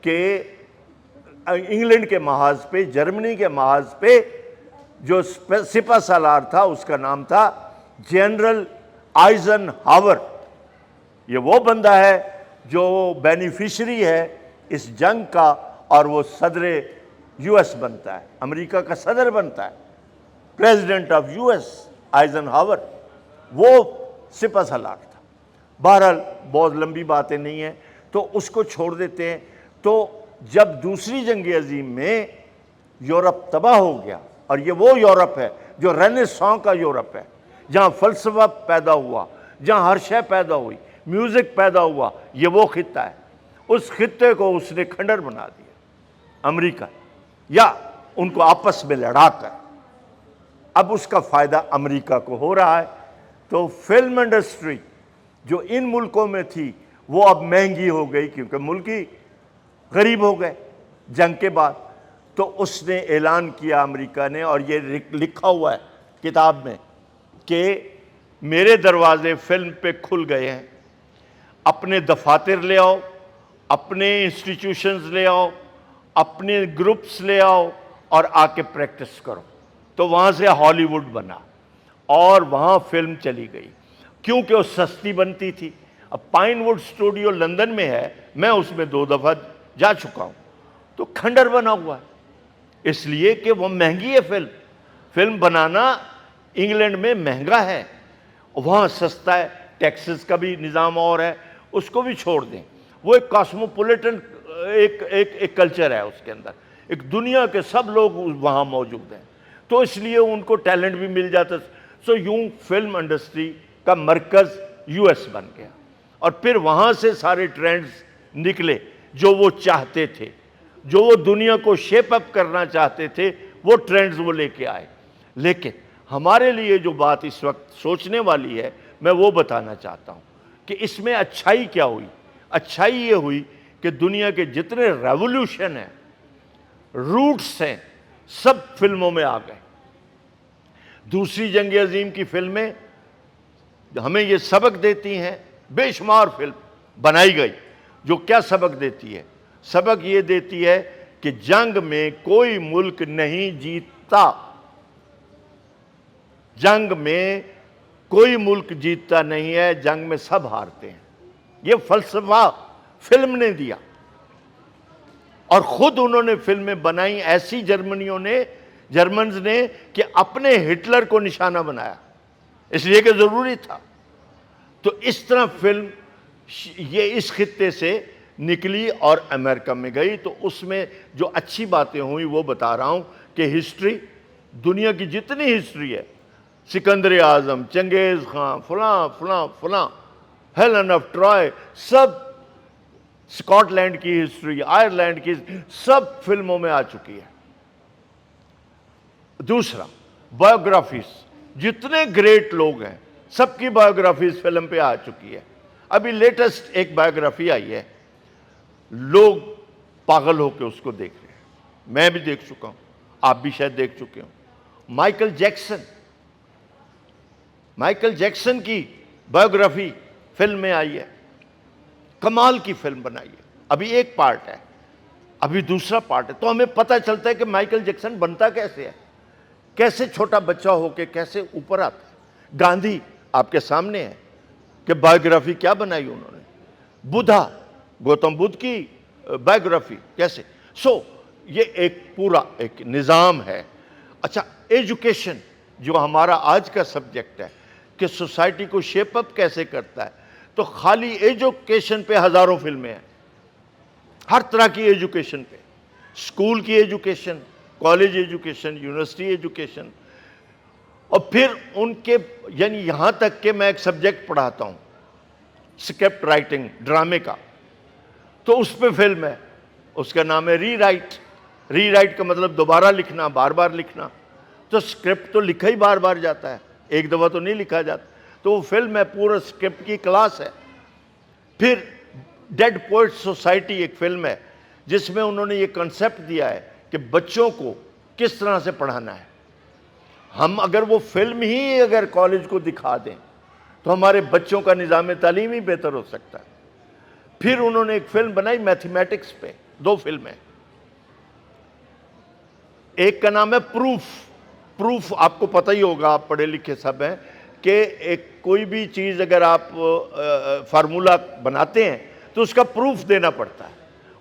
کہ انگلینڈ کے محاذ پہ، جرمنی کے محاذ پہ جو سپہ سالار تھا اس کا نام تھا جنرل آئزن ہاور۔ یہ وہ بندہ ہے جو بینیفیشری ہے اس جنگ کا، اور وہ صدر یو ایس بنتا ہے، امریکہ کا صدر بنتا ہے، president of U S Eisenhower, وہ سپہ سالار تھا۔ بہرحال بہت لمبی باتیں نہیں ہیں تو اس کو چھوڑ دیتے ہیں۔ تو جب دوسری جنگ عظیم میں یورپ تباہ ہو گیا، اور یہ وہ یورپ ہے جو رینیسانس کا یورپ ہے، جہاں فلسفہ پیدا ہوا، جہاں ہر شے پیدا ہوئی، میوزک پیدا ہوا، یہ وہ خطہ ہے۔ اس خطے کو اس نے کھنڈر بنا دیا امریکہ، یا ان کو آپس میں لڑا کر۔ اب اس کا فائدہ امریکہ کو ہو رہا ہے۔ تو فلم انڈسٹری جو ان ملکوں میں تھی وہ اب مہنگی ہو گئی، کیونکہ ملک ہی غریب ہو گئے جنگ کے بعد۔ تو اس نے اعلان کیا امریکہ نے، اور یہ لکھا ہوا ہے کتاب میں کہ میرے دروازے فلم پہ کھل گئے ہیں، اپنے دفاتر لے آؤ، اپنے انسٹیٹیوشنز لے آؤ، اپنے گروپس لے آؤ، اور آ کے پریکٹس کرو۔ تو وہاں سے ہالی ووڈ بنا، اور وہاں فلم چلی گئی، کیونکہ وہ سستی بنتی تھی۔ اب پائن ووڈ اسٹوڈیو لندن میں ہے، میں اس میں 2 دفعہ جا چکا ہوں، تو کھنڈر بنا ہوا ہے، اس لیے کہ وہ مہنگی ہے۔ فلم بنانا انگلینڈ میں مہنگا ہے، وہاں سستا ہے، ٹیکسز کا بھی نظام اور ہے، اس کو بھی چھوڑ دیں۔ وہ ایک کاسموپولیٹن ایک کلچر ہے اس کے اندر، ایک دنیا کے سب لوگ وہاں موجود ہیں، تو اس لیے ان کو ٹیلنٹ بھی مل جاتا ہے۔ سو یوں فلم انڈسٹری کا مرکز یو ایس بن گیا، اور پھر وہاں سے سارے ٹرینڈز نکلے جو وہ چاہتے تھے، جو وہ دنیا کو شیپ اپ کرنا چاہتے تھے، وہ ٹرینڈز وہ لے کے آئے۔ لیکن ہمارے لیے جو بات اس وقت سوچنے والی ہے، میں وہ بتانا چاہتا ہوں کہ اس میں اچھائی کیا ہوئی۔ اچھائی یہ ہوئی کہ دنیا کے جتنے ریولوشن ہیں، روٹس ہیں، سب فلموں میں آ گئے۔ دوسری جنگ عظیم کی فلمیں ہمیں یہ سبق دیتی ہیں، بے شمار فلم بنائی گئی جو کیا سبق دیتی ہے؟ سبق یہ دیتی ہے کہ جنگ میں کوئی ملک نہیں جیتتا، جنگ میں کوئی ملک جیتتا نہیں ہے، جنگ میں سب ہارتے ہیں۔ یہ فلسفہ فلم نے دیا، اور خود انہوں نے فلمیں بنائی ایسی جرمنز نے کہ اپنے ہٹلر کو نشانہ بنایا، اس لیے کہ ضروری تھا۔ تو اس طرح فلم یہ اس خطے سے نکلی اور امریکہ میں گئی۔ تو اس میں جو اچھی باتیں ہوئیں وہ بتا رہا ہوں کہ ہسٹری، دنیا کی جتنی ہسٹری ہے، سکندر اعظم، چنگیز خان، فلاں فلاں فلاں، ہیلن آف ٹرائے، سب اسکاٹ لینڈ کی ہسٹری، آئرلینڈ کی، سب فلموں میں آ چکی ہے۔ دوسرا، بایوگرافیز، جتنے گریٹ لوگ ہیں سب کی بایوگرافیز فلم پہ آ چکی ہے۔ ابھی لیٹسٹ ایک بایوگرافی آئی ہے، لوگ پاگل ہو کے اس کو دیکھ رہے ہیں، میں بھی دیکھ چکا ہوں، آپ بھی شاید دیکھ چکے ہوں۔ مائیکل جیکسن کی بایوگرافی فلم میں آئی ہے، کمال کی فلم بنائی ہے۔ ابھی ایک پارٹ ہے، ابھی دوسرا پارٹ ہے۔ تو ہمیں پتہ چلتا ہے کہ مائیکل جیکسن بنتا کیسے ہے، کیسے چھوٹا بچہ ہو کے کیسے اوپر آتا ہے۔ گاندھی آپ کے سامنے ہے کہ بایوگرافی کیا بنائی انہوں نے۔ بدھا، گوتم بدھ کی بایوگرافی کیسے۔ سو یہ ایک پورا ایک نظام ہے۔ اچھا، ایجوکیشن جو ہمارا آج کا سبجیکٹ ہے کہ سوسائٹی کو شیپ اپ کیسے کرتا ہے، تو خالی ایجوکیشن پہ ہزاروں فلمیں ہیں، ہر طرح کی ایجوکیشن پہ، اسکول کی education, college education, university education, اور پھر ان کے یعنی یہاں تک کہ میں ایک سبجیکٹ پڑھاتا ہوں اسکرپٹ رائٹنگ، ڈرامے کا، تو اس پہ فلم ہے، اس کا نام ہے ری رائٹ۔ ری رائٹ کا مطلب دوبارہ لکھنا، بار بار لکھنا۔ تو اسکرپٹ تو لکھا ہی بار بار جاتا ہے، ایک دفعہ تو نہیں لکھا جاتا، تو وہ فلم ہے، پورا اسکرپٹ کی کلاس ہے۔ پھر ڈیڈ پوئٹ سوسائٹی ایک فلم ہے جس میں انہوں نے یہ کنسیپٹ دیا ہے کہ بچوں کو کس طرح سے پڑھانا ہے۔ ہم اگر وہ فلم ہی اگر کالج کو دکھا دیں تو ہمارے بچوں کا نظام تعلیم ہی بہتر ہو سکتا ہے۔ پھر انہوں نے ایک فلم بنائی میتھمیٹکس پہ، دو فلمیں، ایک کا نام ہے پروف آپ کو پتہ ہی ہوگا، آپ پڑھے لکھے سب ہیں، کہ ایک کوئی بھی چیز اگر آپ فارمولا بناتے ہیں تو اس کا پروف دینا پڑتا ہے،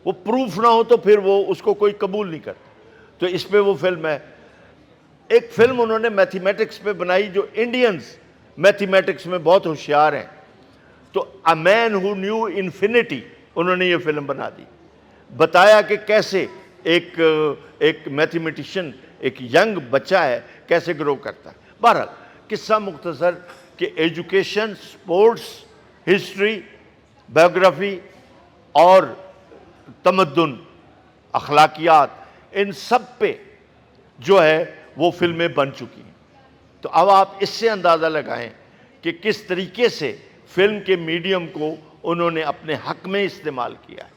وہ پروف نہ ہو تو پھر وہ اس کو کوئی قبول نہیں کرتا۔ تو اس پہ وہ فلم ہے۔ ایک فلم انہوں نے میتھمیٹکس پہ بنائی، جو انڈینز میتھمیٹکس میں بہت ہوشیار ہیں، تو اے مین ہو نیو انفینٹی، انہوں نے یہ فلم بنا دی، بتایا کہ کیسے ایک میتھمیٹیشین، ایک ینگ بچہ ہے، کیسے گرو کرتا ہے۔ بہرحال قصہ مختصر کہ ایجوکیشن، سپورٹس، ہسٹری، بایوگرافی اور تمدن، اخلاقیات، ان سب پہ جو ہے وہ فلمیں بن چکی ہیں۔ تو اب آپ اس سے اندازہ لگائیں کہ کس طریقے سے فلم کے میڈیم کو انہوں نے اپنے حق میں استعمال کیا ہے۔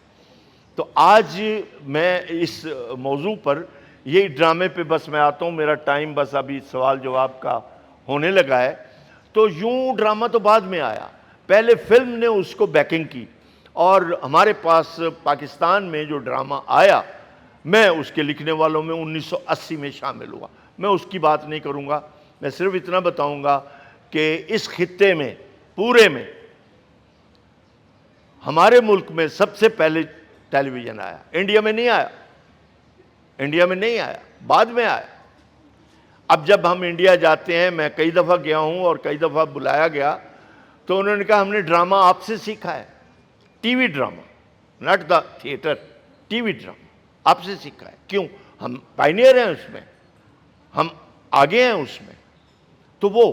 تو آج میں اس موضوع پر یہی ڈرامے پہ بس میں آتا ہوں، میرا ٹائم بس ابھی سوال جواب کا ہونے لگا ہے۔ تو یوں ڈرامہ تو بعد میں آیا، پہلے فلم نے اس کو بیکنگ کی، اور ہمارے پاس پاکستان میں جو ڈرامہ آیا، میں اس کے لکھنے والوں میں 1980 میں شامل ہوا۔ میں اس کی بات نہیں کروں گا، میں صرف اتنا بتاؤں گا کہ اس خطے میں پورے میں ہمارے ملک میں سب سے پہلے ٹیلی ویژن آیا، انڈیا میں نہیں آیا، انڈیا میں نہیں آیا، بعد میں آیا۔ اب جب ہم انڈیا جاتے ہیں، میں کئی دفعہ گیا ہوں اور کئی دفعہ بلایا گیا، تو انہوں نے کہا ہم نے ڈرامہ آپ سے سیکھا ہے، T V drama, not the theatre, T V drama آپ سے سیکھا ہے۔ کیوں؟ ہم پائنیئر ہیں اس میں، ہم آگے ہیں اس میں۔ تو وہ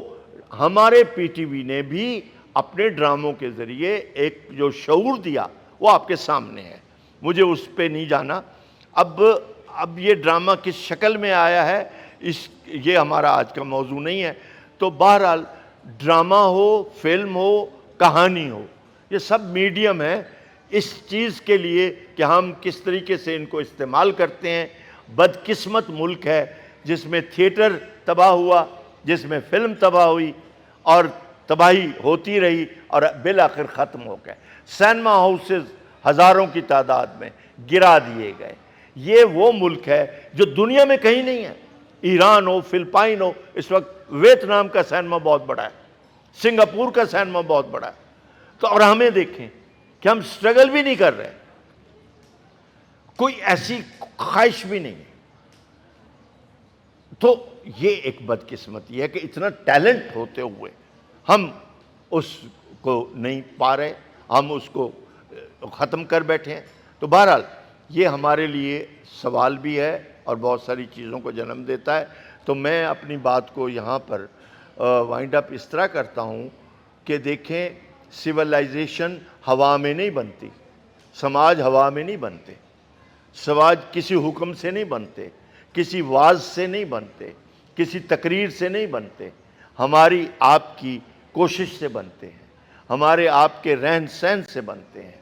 ہمارے پی ٹی وی نے بھی اپنے ڈراموں کے ذریعے ایک جو شعور دیا وہ آپ کے سامنے ہے، مجھے اس پہ نہیں جانا۔ اب یہ ڈرامہ کس شکل میں آیا ہے یہ ہمارا آج کا موضوع نہیں ہے۔ تو بہرحال ڈرامہ ہو، فلم ہو، کہانی ہو، یہ سب میڈیم ہے اس چیز کے لیے کہ ہم کس طریقے سے ان کو استعمال کرتے ہیں۔ بدقسمت ملک ہے جس میں تھیٹر تباہ ہوا، جس میں فلم تباہ ہوئی اور تباہی ہوتی رہی اور بالآخر ختم ہو گئے۔ سینما ہاؤسز ہزاروں کی تعداد میں گرا دیے گئے۔ یہ وہ ملک ہے جو دنیا میں کہیں نہیں ہے، ایران ہو، فلپائن ہو، اس وقت ویتنام کا سینما بہت بڑا ہے، سنگاپور کا سینما بہت بڑا ہے۔ تو اور ہمیں دیکھیں کہ ہم سٹرگل بھی نہیں کر رہے، کوئی ایسی خواہش بھی نہیں۔ تو یہ ایک بدقسمتی ہے کہ اتنا ٹیلنٹ ہوتے ہوئے ہم اس کو نہیں پا رہے، ہم اس کو ختم کر بیٹھے ہیں۔ تو بہرحال یہ ہمارے لیے سوال بھی ہے اور بہت ساری چیزوں کو جنم دیتا ہے۔ تو میں اپنی بات کو یہاں پر وائنڈ اپ اس طرح کرتا ہوں کہ دیکھیں، سیولائزیشن ہوا میں نہیں بنتی، سماج ہوا میں نہیں بنتے، سماج کسی حکم سے نہیں بنتے، کسی واعظ سے نہیں بنتے، کسی تقریر سے نہیں بنتے، ہماری آپ کی کوشش سے بنتے ہیں، ہمارے آپ کے رہن سہن سے بنتے ہیں۔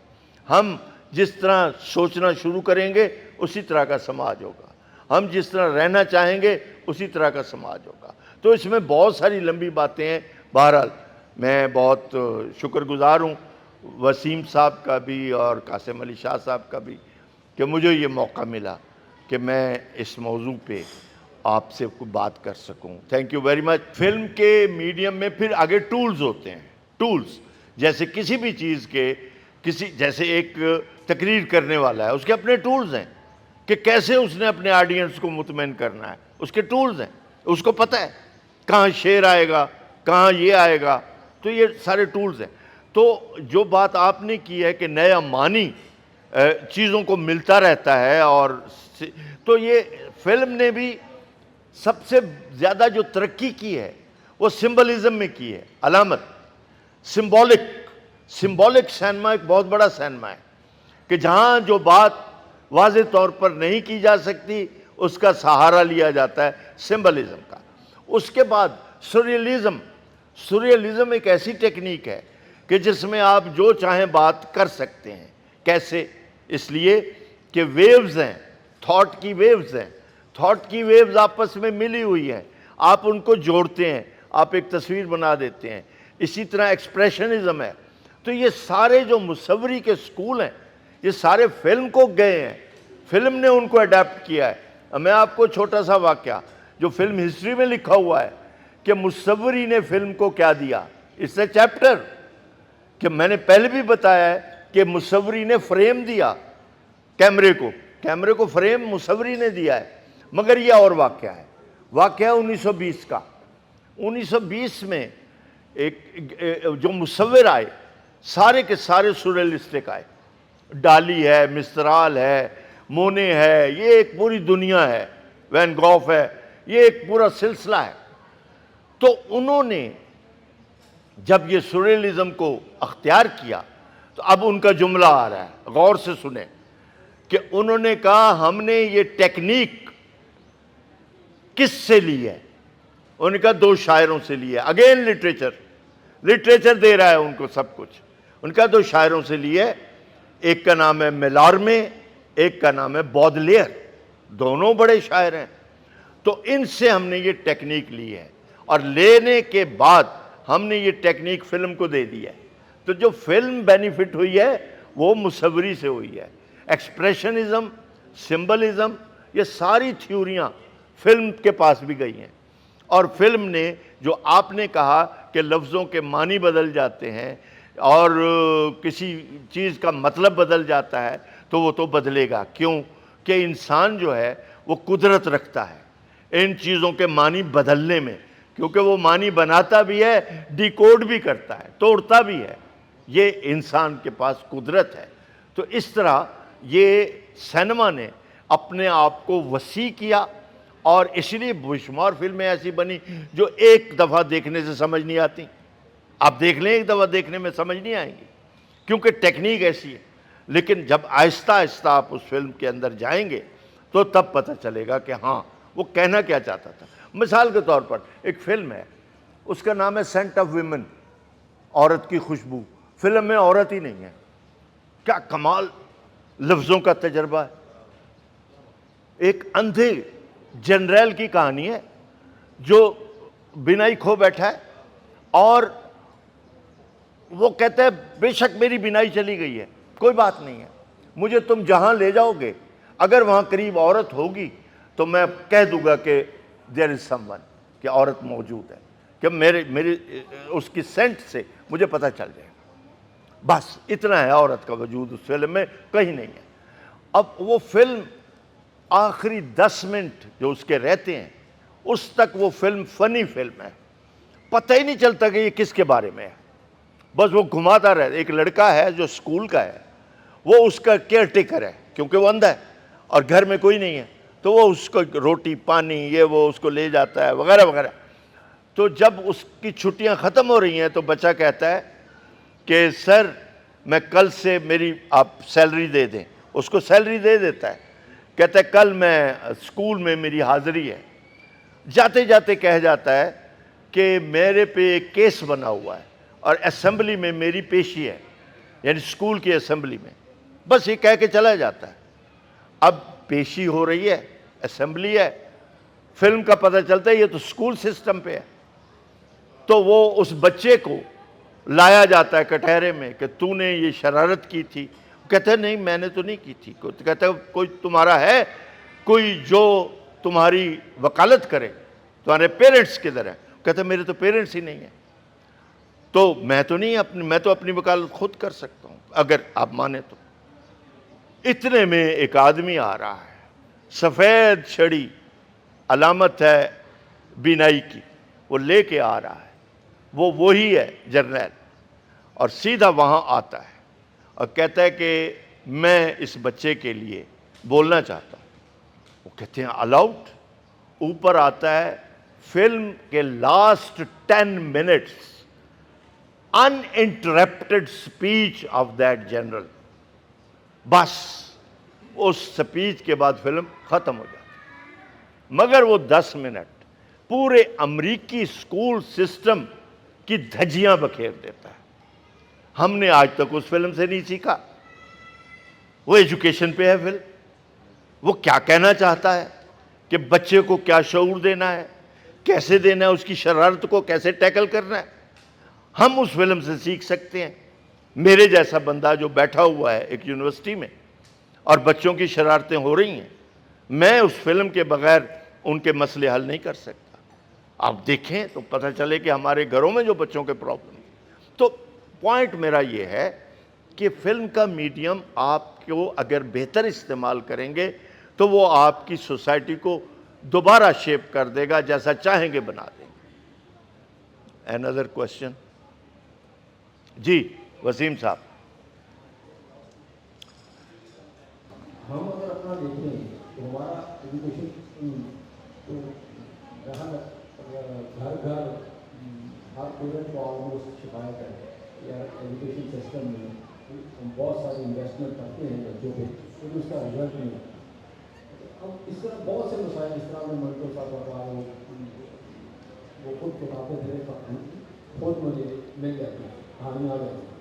ہم جس طرح سوچنا شروع کریں گے اسی طرح کا سماج ہوگا، ہم جس طرح رہنا چاہیں گے اسی طرح کا سماج ہوگا۔ تو اس میں بہت ساری لمبی باتیں ہیں۔ بہرحال میں بہت شکر گزار ہوں وسیم صاحب کا بھی اور قاسم علی شاہ صاحب کا بھی کہ مجھے یہ موقع ملا کہ میں اس موضوع پہ آپ سے کوئی بات کر سکوں۔ Thank you very much. Film کے میڈیم میں پھر آگے ٹولز ہوتے ہیں، ٹولز جیسے کسی بھی چیز کے، جیسے ایک تقریر کرنے والا ہے اس کے اپنے ٹولز ہیں کہ کیسے اس نے اپنے آڈینس کو مطمئن کرنا ہے، اس کے ٹولز ہیں، اس کو پتہ ہے کہاں شعر آئے گا، کہاں یہ آئے گا، تو یہ سارے ٹولز ہیں۔ تو جو بات آپ نے کی ہے کہ نیا معنی چیزوں کو ملتا رہتا ہے، اور تو یہ فلم نے بھی سب سے زیادہ جو ترقی کی ہے وہ سمبلزم میں کی ہے، علامت، سمبولک سینما ایک بہت بڑا سینما ہے کہ جہاں جو بات واضح طور پر نہیں کی جا سکتی اس کا سہارا لیا جاتا ہے سمبلزم کا۔ اس کے بعد سوریلزم ایک ایسی ٹیکنیک ہے کہ جس میں آپ جو چاہیں بات کر سکتے ہیں۔ کیسے؟ اس لیے کہ ویوز ہیں، تھاٹ کی ویوز ہیں، تھاٹ کی ویوز آپس میں ملی ہوئی ہیں، آپ ان کو جوڑتے ہیں، آپ ایک تصویر بنا دیتے ہیں۔ اسی طرح ایکسپریشنزم ہے۔ تو یہ سارے جو مصوری کے سکول ہیں یہ سارے فلم کو گئے ہیں، فلم نے ان کو اڈیپٹ کیا ہے۔ میں آپ کو چھوٹا سا واقعہ جو فلم ہسٹری میں لکھا ہوا ہے کہ مصوری نے فلم کو کیا دیا، اس سے چیپٹر کہ میں نے پہلے بھی بتایا ہے کہ مصوری نے فریم دیا کیمرے کو فریم مصوری نے دیا ہے۔ مگر یہ اور واقعہ ہے، واقعہ 1920 کا۔ 1920 میں ایک جو مصور آئے سارے کے سارے سوریلسٹک آئے، ڈالی ہے، مسترال ہے، مونے ہے، یہ ایک پوری دنیا ہے، وین گوف ہے، یہ ایک پورا سلسلہ ہے۔ تو انہوں نے جب یہ سوریلزم کو اختیار کیا تو اب ان کا جملہ آ رہا ہے، غور سے سنیں کہ انہوں نے کہا ہم نے یہ ٹیکنیک کس سے لی ہے؟ انہوں نے کہا دو شاعروں سے لی ہے۔ اگین لٹریچر دے رہا ہے ان کو سب کچھ۔ ان کا دو شاعروں سے لی ہے، ایک کا نام ہے میلارمے، ایک کا نام ہے بودلیئر، دونوں بڑے شاعر ہیں۔ تو ان سے ہم نے یہ ٹیکنیک لی ہے، اور لینے کے بعد ہم نے یہ ٹیکنیک فلم کو دے دی ہے۔ تو جو فلم بینیفٹ ہوئی ہے وہ مصوری سے ہوئی ہے۔ ایکسپریشنزم، سمبلزم، یہ ساری تھیوریاں فلم کے پاس بھی گئی ہیں، اور فلم نے جو آپ نے کہا کہ لفظوں کے معنی بدل جاتے ہیں اور کسی چیز کا مطلب بدل جاتا ہے، تو وہ تو بدلے گا۔ کیوں کہ انسان جو ہے وہ قدرت رکھتا ہے ان چیزوں کے معنی بدلنے میں، کیونکہ وہ معنی بناتا بھی ہے، ڈیکوڈ بھی کرتا ہے، توڑتا بھی ہے۔ یہ انسان کے پاس قدرت ہے۔ تو اس طرح یہ سینما نے اپنے آپ کو وسیع کیا اور اس لیے بے شمار فلمیں ایسی بنی جو ایک دفعہ دیکھنے سے سمجھ نہیں آتی. آپ دیکھ لیں ایک دفعہ دیکھنے میں سمجھ نہیں آئیں گی کیونکہ ٹیکنیک ایسی ہے. لیکن جب آہستہ آہستہ آپ اس فلم کے اندر جائیں گے تو تب پتہ چلے گا کہ ہاں وہ کہنا کیا چاہتا تھا. مثال کے طور پر ایک فلم ہے, اس کا نام ہے سینٹ آف ویمن, عورت کی خوشبو. فلم میں عورت ہی نہیں ہے. کیا کمال لفظوں کا تجربہ ہے. ایک اندھے جنرل کی کہانی ہے جو بینائی کھو بیٹھا ہے اور وہ کہتا ہے بے شک میری بینائی چلی گئی ہے, کوئی بات نہیں ہے, مجھے تم جہاں لے جاؤ گے اگر وہاں قریب عورت ہوگی تو میں کہہ دوں گا کہ دیر از سم ون, کہ عورت موجود ہے, کہ میری اس کی سینٹ سے مجھے پتہ چل جائے گا. بس اتنا ہے عورت کا وجود اس فلم میں, کہیں نہیں ہے. اب وہ فلم آخری 10 منٹ جو اس کے رہتے ہیں اس تک وہ فلم فنی فلم ہے, پتہ ہی نہیں چلتا کہ یہ کس کے بارے میں ہے. بس وہ گھماتا رہتا. ایک لڑکا ہے جو اسکول کا ہے, وہ اس کا کیئر ٹیکر ہے کیونکہ وہ اندھا ہے اور گھر میں کوئی نہیں ہے, تو وہ اس کو روٹی پانی یہ وہ اس کو لے جاتا ہے وغیرہ وغیرہ. تو جب اس کی چھٹیاں ختم ہو رہی ہیں تو بچہ کہتا ہے کہ سر میں کل سے میری آپ سیلری دے دیں. اس کو سیلری دے دیتا ہے, کہتا ہے کل میں اسکول میں میری حاضری ہے. جاتے جاتے کہہ جاتا ہے کہ میرے پہ ایک کیس بنا ہوا ہے اور اسمبلی میں میری پیشی ہے, یعنی اسکول کی اسمبلی میں. بس یہ کہہ کے چلا جاتا ہے. اب پیشی ہو رہی ہے, اسمبلی ہے, فلم کا پتہ چلتا ہے یہ تو اسکول سسٹم پہ ہے. تو وہ اس بچے کو لایا جاتا ہے کٹہرے میں کہ تو نے یہ شرارت کی تھی. کہتا ہے نہیں میں نے تو نہیں کی تھی. کہتا ہے کوئی تمہارا ہے کوئی جو تمہاری وکالت کرے, تمہارے پیرنٹس کدھر ہیں؟ کہتا ہے میرے تو پیرنٹس ہی نہیں ہیں. تو میں تو اپنی وکالت خود کر سکتا ہوں اگر آپ مانیں تو. اتنے میں ایک آدمی آ رہا ہے, سفید چھڑی علامت ہے بینائی کی, وہ لے کے آ رہا ہے. وہ وہی ہے جرنیل, اور سیدھا وہاں آتا ہے اور کہتا ہے کہ میں اس بچے کے لیے بولنا چاہتا ہوں. وہ کہتے ہیں الاؤڈ. اوپر آتا ہے فلم کے last 10 minutes uninterrupted speech of that general. بس اس سپیچ کے بعد فلم ختم ہو جاتی. مگر وہ 10 منٹ پورے امریکی سکول سسٹم کی دھجیاں بکھیر دیتا ہے. ہم نے آج تک اس فلم سے نہیں سیکھا. وہ ایجوکیشن پہ ہے فلم. وہ کیا کہنا چاہتا ہے کہ بچے کو کیا شعور دینا ہے, کیسے دینا ہے, اس کی شرارت کو کیسے ٹیکل کرنا ہے, ہم اس فلم سے سیکھ سکتے ہیں. میرے جیسا بندہ جو بیٹھا ہوا ہے ایک یونیورسٹی میں اور بچوں کی شرارتیں ہو رہی ہیں, میں اس فلم کے بغیر ان کے مسئلے حل نہیں کر سکتا. آپ دیکھیں تو پتہ چلے کہ ہمارے گھروں میں جو بچوں کے پرابلم ہیں. تو پوائنٹ میرا یہ ہے کہ فلم کا میڈیم آپ کو اگر بہتر استعمال کریں گے تو وہ آپ کی سوسائٹی کو دوبارہ شیپ کر دے گا, جیسا چاہیں گے بنا دیں گے. another question. جی وسیم صاحب. ہم اگر اپنا دیکھیں تو ہمارا ایجوکیشن تو جہاں گھر گھر ہر پیرنٹ کو آلموسٹ شکایت ہے یا ایجوکیشن سسٹم میں ہم بہت ساری انویسٹمنٹ کرتے ہیں بچوں پہ لیکن اس کا رزلٹ نہیں ہوتا. اب اس طرح بہت سے مسائل اس طرح میں منٹو صاحب بتا رہے وہ خود کتابیں دے خود مجھے مل جاتی ہیں, کہانیاں آ جاتی ہیں.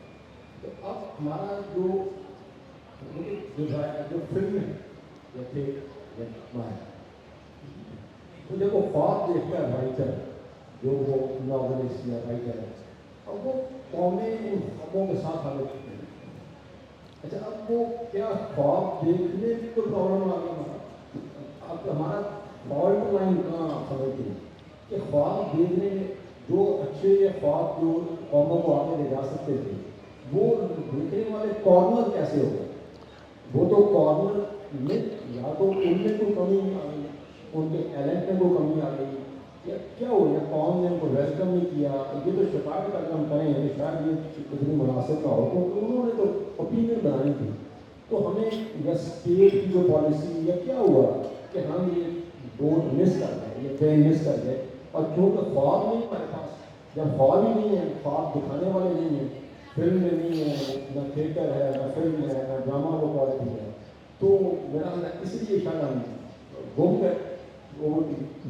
تو اب ہمارا جو فلم ہے یا تھے تو جب وہ خواب دیکھتا ہے رائٹر جو وہ ناولسٹ یا رائٹر ہے, اب وہ قومیں ان خوابوں کے ساتھ حل ہوتے ہیں. اچھا اب وہ کیا خواب دیکھنے کی کوئی پرابلم آ گئی؟ اب ہمارا فالٹ لائن کہاں آپ سمجھتے ہیں کہ خواب دیکھنے جو اچھے خواب جو قوموں کو آگے لے جا سکتے تھے وہ دیکھنے والے کارنر کیسے ہو گئے؟ وہ تو کارنر میں یا تو ان میں کوئی کمی آ گئی, ان کے ٹیلنٹ میں کوئی کمی آ گئی, یا کیا ہو گیا قوم نے ان کو ویلکم نہیں کیا. یہ تو شکایت اگر ہم کریں کہ شاید یہ اتنی مناسب نہ ہو کیونکہ انہوں نے تو اوپینین بنائی تھی. تو ہمیں یا اسٹیٹ کی جو پالیسی یا کیا ہوا کہ ہم یہ روڈ مس کر گئے, یہ ٹرین مس کر گئے, اور کیونکہ خواب نہیں ہمارے پاس, جب خواب ہی نہیں ہے, خواب دکھانے والے نہیں ہیں, فلم میں نہیں ہے, نہ تھیٹر ہے, نہ فلم ہے, نہ ڈرامہ کو کوالٹی ہے, تو میرا خیال ہے اس لیے شاید ہم گم گئے.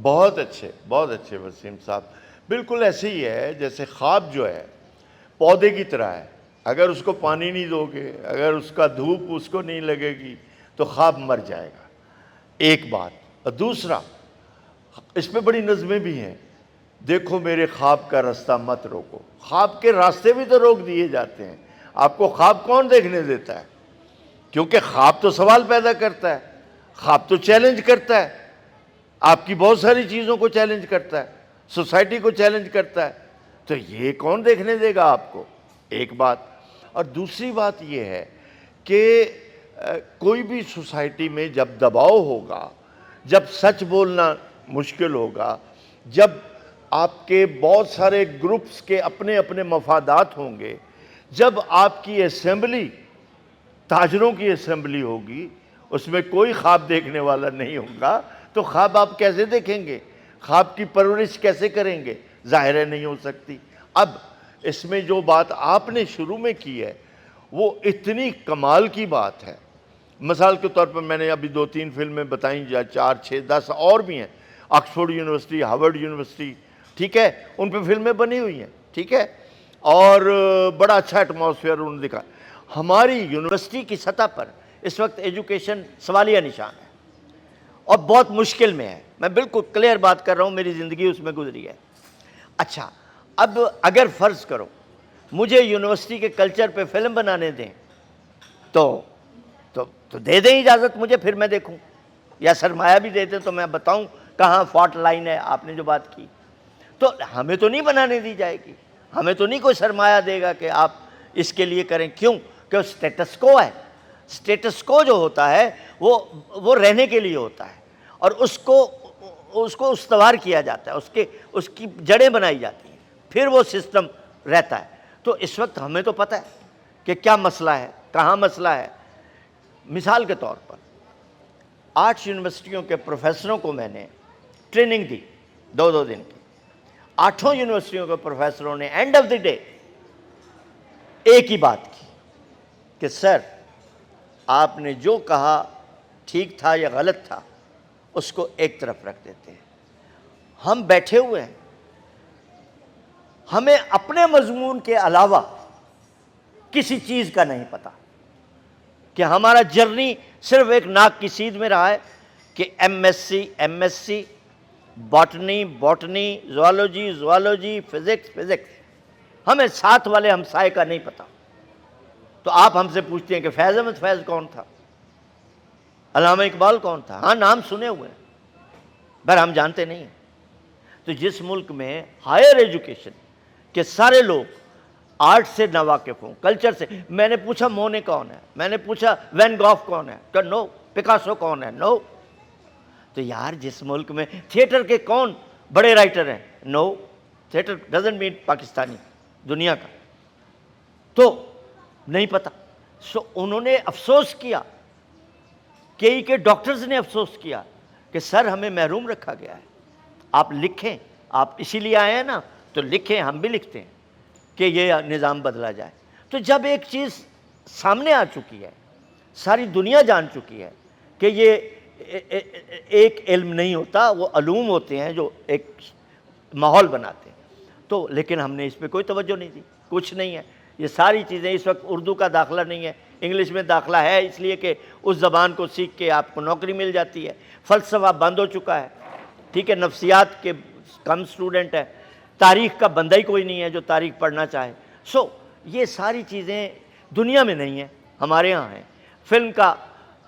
بہت اچھے وسیم صاحب. بالکل ایسے ہی ہے جیسے خواب جو ہے پودے کی طرح ہے, اگر اس کو پانی نہیں دو گے, اگر اس کا دھوپ اس کو نہیں لگے گی تو خواب مر جائے گا. ایک بات. اور دوسرا, اس میں بڑی نظمیں بھی ہیں. دیکھو میرے خواب کا راستہ مت روکو. خواب کے راستے بھی تو روک دیے جاتے ہیں. آپ کو خواب کون دیکھنے دیتا ہے؟ کیونکہ خواب تو سوال پیدا کرتا ہے, خواب تو چیلنج کرتا ہے, آپ کی بہت ساری چیزوں کو چیلنج کرتا ہے, سوسائٹی کو چیلنج کرتا ہے. تو یہ کون دیکھنے دے گا آپ کو؟ ایک بات. اور دوسری بات یہ ہے کہ کوئی بھی سوسائٹی میں جب دباؤ ہوگا, جب سچ بولنا مشکل ہوگا, جب آپ کے بہت سارے گروپس کے اپنے اپنے مفادات ہوں گے, جب آپ کی اسمبلی تاجروں کی اسمبلی ہوگی, اس میں کوئی خواب دیکھنے والا نہیں ہوگا, تو خواب آپ کیسے دیکھیں گے؟ خواب کی پرورش کیسے کریں گے؟ ظاہر ہے نہیں ہو سکتی. اب اس میں جو بات آپ نے شروع میں کی ہے وہ اتنی کمال کی بات ہے. مثال کے طور پر میں نے ابھی 2-3 فلمیں بتائیں, یا 4, 6, 10 اور بھی ہیں. آکسفورڈ یونیورسٹی, ہارورڈ یونیورسٹی, ٹھیک ہے, ان پہ فلمیں بنی ہوئی ہیں, ٹھیک ہے, اور بڑا اچھا ایٹماسفیئر انہوں نے دکھا. ہماری یونیورسٹی کی سطح پر اس وقت ایجوکیشن سوالیہ نشان ہے اور بہت مشکل میں ہے. میں بالکل کلیئر بات کر رہا ہوں, میری زندگی اس میں گزری ہے. اچھا, اب اگر فرض کرو مجھے یونیورسٹی کے کلچر پہ فلم بنانے دیں تو دے دیں اجازت مجھے, پھر میں دیکھوں, یا سرمایہ بھی دیتے تو میں بتاؤں کہاں فالٹ لائن ہے. آپ نے جو بات کی, تو ہمیں تو نہیں بنانے دی جائے گی, ہمیں تو نہیں کوئی سرمایہ دے گا کہ آپ اس کے لیے کریں. کیوں؟ کہ وہ سٹیٹس کو ہے. سٹیٹس کو جو ہوتا ہے وہ رہنے کے لیے ہوتا ہے, اور اس کو استوار کیا جاتا ہے, اس کی جڑیں بنائی جاتی ہیں, پھر وہ سسٹم رہتا ہے. تو اس وقت ہمیں تو پتہ ہے کہ کیا مسئلہ ہے, کہاں مسئلہ ہے. مثال کے طور پر 8 یونیورسٹیوں کے پروفیسروں کو میں نے ٹریننگ دی 2 دن کی. 8 یونیورسٹیوں کے پروفیسروں نے اینڈ آف دی ڈے ایک ہی بات کی کہ سر آپ نے جو کہا ٹھیک تھا یا غلط تھا, اس کو ایک طرف رکھ دیتے ہیں. ہم بیٹھے ہوئے ہیں, ہمیں اپنے مضمون کے علاوہ کسی چیز کا نہیں پتا, کہ ہمارا جرنی صرف ایک ناک کی سیدھ میں رہا ہے کہ M S C, botany, zoology, physics. ہمیں ساتھ والے ہمسائے کا نہیں پتا. تو آپ ہم سے پوچھتے ہیں کہ فیض احمد فیض کون تھا, علامہ اقبال کون تھا. ہاں نام سنے ہوئے ہیں, پر ہم جانتے نہیں ہیں. تو جس ملک میں ہائر ایجوکیشن کے سارے لوگ آرٹ سے ناواقف ہوں, کلچر سے. میں نے پوچھا مونے کون ہے, میں نے پوچھا وین گوف کون ہے, تو نو. پکاسو کون ہے, نو. تو یار جس ملک میں تھیٹر کے کون بڑے رائٹر ہیں, نو. تھیٹر ڈزنٹ مین پاکستانی, دنیا کا. تو نہیں پتا. سو انہوں نے افسوس کیا, کئی کے ڈاکٹرز نے افسوس کیا کہ سر ہمیں محروم رکھا گیا ہے. آپ لکھیں, آپ اسی لیے آئے ہیں نا, تو لکھیں, ہم بھی لکھتے ہیں کہ یہ نظام بدلا جائے. تو جب ایک چیز سامنے آ چکی ہے, ساری دنیا جان چکی ہے کہ یہ ایک علم نہیں ہوتا, وہ علوم ہوتے ہیں جو ایک ماحول بناتے ہیں. تو لیکن ہم نے اس پہ کوئی توجہ نہیں دی, کچھ نہیں ہے. یہ ساری چیزیں اس وقت اردو کا داخلہ نہیں ہے, انگلش میں داخلہ ہے, اس لیے کہ اس زبان کو سیکھ کے آپ کو نوکری مل جاتی ہے. فلسفہ بند ہو چکا ہے, ٹھیک ہے, نفسیات کے کم سٹوڈنٹ ہیں, تاریخ کا بندہ ہی کوئی نہیں ہے جو تاریخ پڑھنا چاہے. سو یہ ساری چیزیں دنیا میں نہیں ہیں, ہمارے ہاں ہیں. فلم کا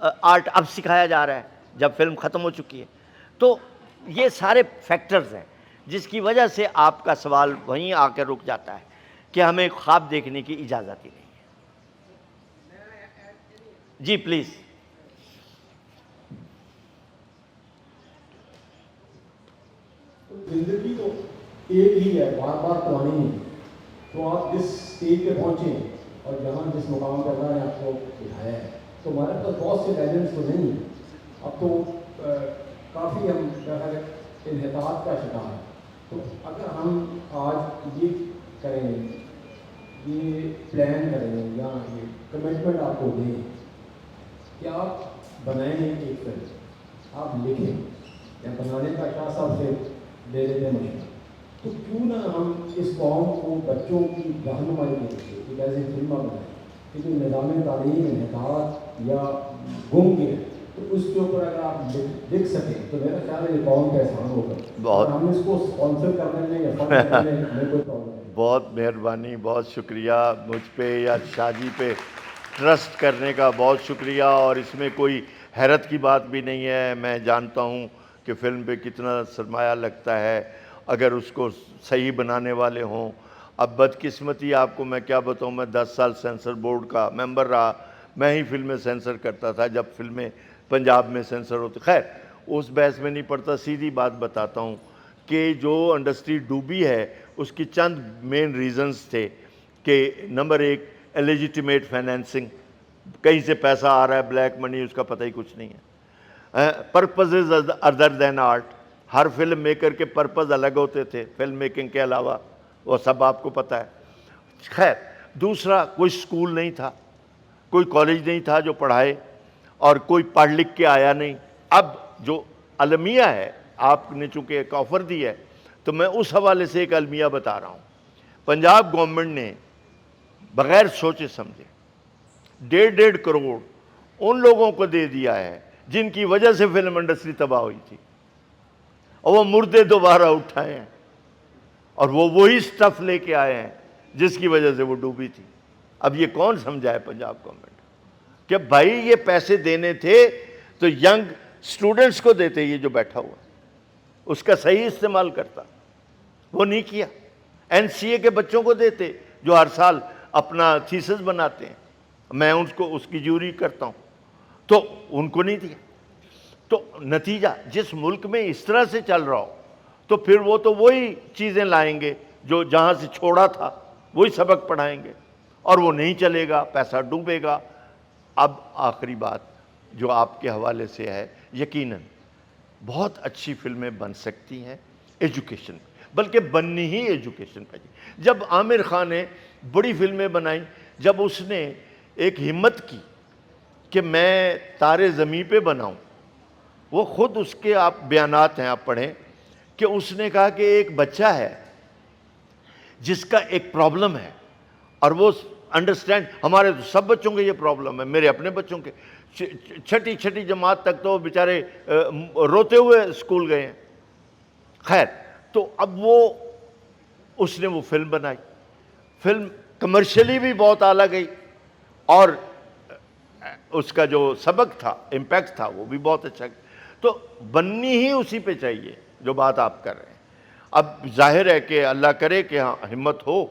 آرٹ اب سکھایا جا رہا ہے جب فلم ختم ہو چکی ہے. تو یہ سارے فیکٹرز ہیں جس کی وجہ سے آپ کا سوال وہیں آ کے رک جاتا ہے کہ ہمیں خواب دیکھنے کی اجازت ہی نہیں ہے. جی پلیز. زندگی تو ایک ہی ہے, بار بار تو آنی نہیں. تو آپ جس اسٹیج پہ پہنچے اور جہاں جس مقام پہ اللہ نے آپ کو بٹھایا ہے, تو ہمارے پاس بہت سے لیجنڈس تو نہیں ہیں. اب تو کافی ہم انحطاط کا شکار ہیں. تو اگر ہم آج یہ کریں, یہ پلان کریں یا یہ کمٹمنٹ آپ کو دیں کہ آپ بنائیں ایک فلم, آپ لکھیں یا بنانے کا شاہ صاحب سے لے لیتے ہیں مشورہ, تو کیوں نہ ہم اس قوم کو بچوں کی رہنمائی کے لیے ایک ایسی فلمیں بنائیں کہ جو نظام تعلیم انحطاط یا گم گئے, تو اس کے اوپر اگر آپ لکھ سکیں تو میرا خیال ہے یہ قوم کا احسان ہوگا. اور ہم اس کو اسپانسر کرنے میں یا فنڈ کرنے میں کوئی پرابلم نہیں. بہت مہربانی, بہت شکریہ. مجھ پہ یا شاہ جی پہ ٹرسٹ کرنے کا بہت شکریہ. اور اس میں کوئی حیرت کی بات بھی نہیں ہے. میں جانتا ہوں کہ فلم پہ کتنا سرمایہ لگتا ہے اگر اس کو صحیح بنانے والے ہوں. اب بدقسمتی آپ کو میں کیا بتاؤں, میں 10 سال سینسر بورڈ کا ممبر رہا. میں ہی فلمیں سینسر کرتا تھا جب فلمیں پنجاب میں سینسر ہوتی. خیر اس بحث میں نہیں پڑتا, سیدھی بات بتاتا ہوں کہ جو انڈسٹری ڈوبی ہے اس کی چند مین ریزنز تھے کہ نمبر 1 الیجیٹیمیٹ فائنینسنگ, کہیں سے پیسہ آ رہا ہے, بلیک منی, اس کا پتہ ہی کچھ نہیں ہے. پرپزز ادر دین آرٹ, ہر فلم میکر کے پرپز الگ ہوتے تھے فلم میکنگ کے علاوہ, وہ سب آپ کو پتہ ہے. خیر دوسرا, کوئی سکول نہیں تھا, کوئی کالج نہیں تھا جو پڑھائے, اور کوئی پڑھ لکھ کے آیا نہیں. اب جو المیہ ہے, آپ نے چونکہ ایک آفر دی ہے تو میں اس حوالے سے ایک المیہ بتا رہا ہوں. پنجاب گورنمنٹ نے بغیر سوچے سمجھے 1.5 کروڑ ان لوگوں کو دے دیا ہے جن کی وجہ سے فلم انڈسٹری تباہ ہوئی تھی, اور وہ مردے دوبارہ اٹھائے ہیں, اور وہ وہی سٹف لے کے آئے ہیں جس کی وجہ سے وہ ڈوبی تھی. اب یہ کون سمجھائے پنجاب گورنمنٹ کہ بھائی یہ پیسے دینے تھے تو ینگ سٹوڈنٹس کو دیتے, یہ جو بیٹھا ہوا اس کا صحیح استعمال کرتا, وہ نہیں کیا. این سی اے کے بچوں کو دیتے جو ہر سال اپنا تھیسس بناتے ہیں, میں اس کی جوری کرتا ہوں, تو ان کو نہیں دیا. تو نتیجہ, جس ملک میں اس طرح سے چل رہا ہو تو پھر وہ تو وہی چیزیں لائیں گے جو جہاں سے چھوڑا تھا, وہی سبق پڑھائیں گے, اور وہ نہیں چلے گا, پیسہ ڈوبے گا. اب آخری بات جو آپ کے حوالے سے ہے, یقیناً بہت اچھی فلمیں بن سکتی ہیں ایجوکیشن, بلکہ بننی ہی ایجوکیشن پہ. جب عامر خان نے بڑی فلمیں بنائیں, جب اس نے ایک ہمت کی کہ میں تارے زمیں پہ بناؤں, وہ خود اس کے آپ بیانات ہیں, آپ پڑھیں کہ اس نے کہا کہ ایک بچہ ہے جس کا ایک پرابلم ہے, اور وہ انڈرسٹینڈ, ہمارے تو سب بچوں کے یہ پرابلم ہے, میرے اپنے بچوں کے, چھٹی جماعت تک تو بیچارے روتے ہوئے اسکول گئے ہیں. خیر تو اب اس نے وہ فلم بنائی, فلم کمرشلی بھی بہت اعلیٰ گئی, اور اس کا جو سبق تھا, امپیکٹ تھا, وہ بھی بہت اچھا گیا. تو بننی ہی اسی پہ چاہیے جو بات آپ کر رہے ہیں. اب ظاہر ہے کہ اللہ کرے کہ ہمت ہو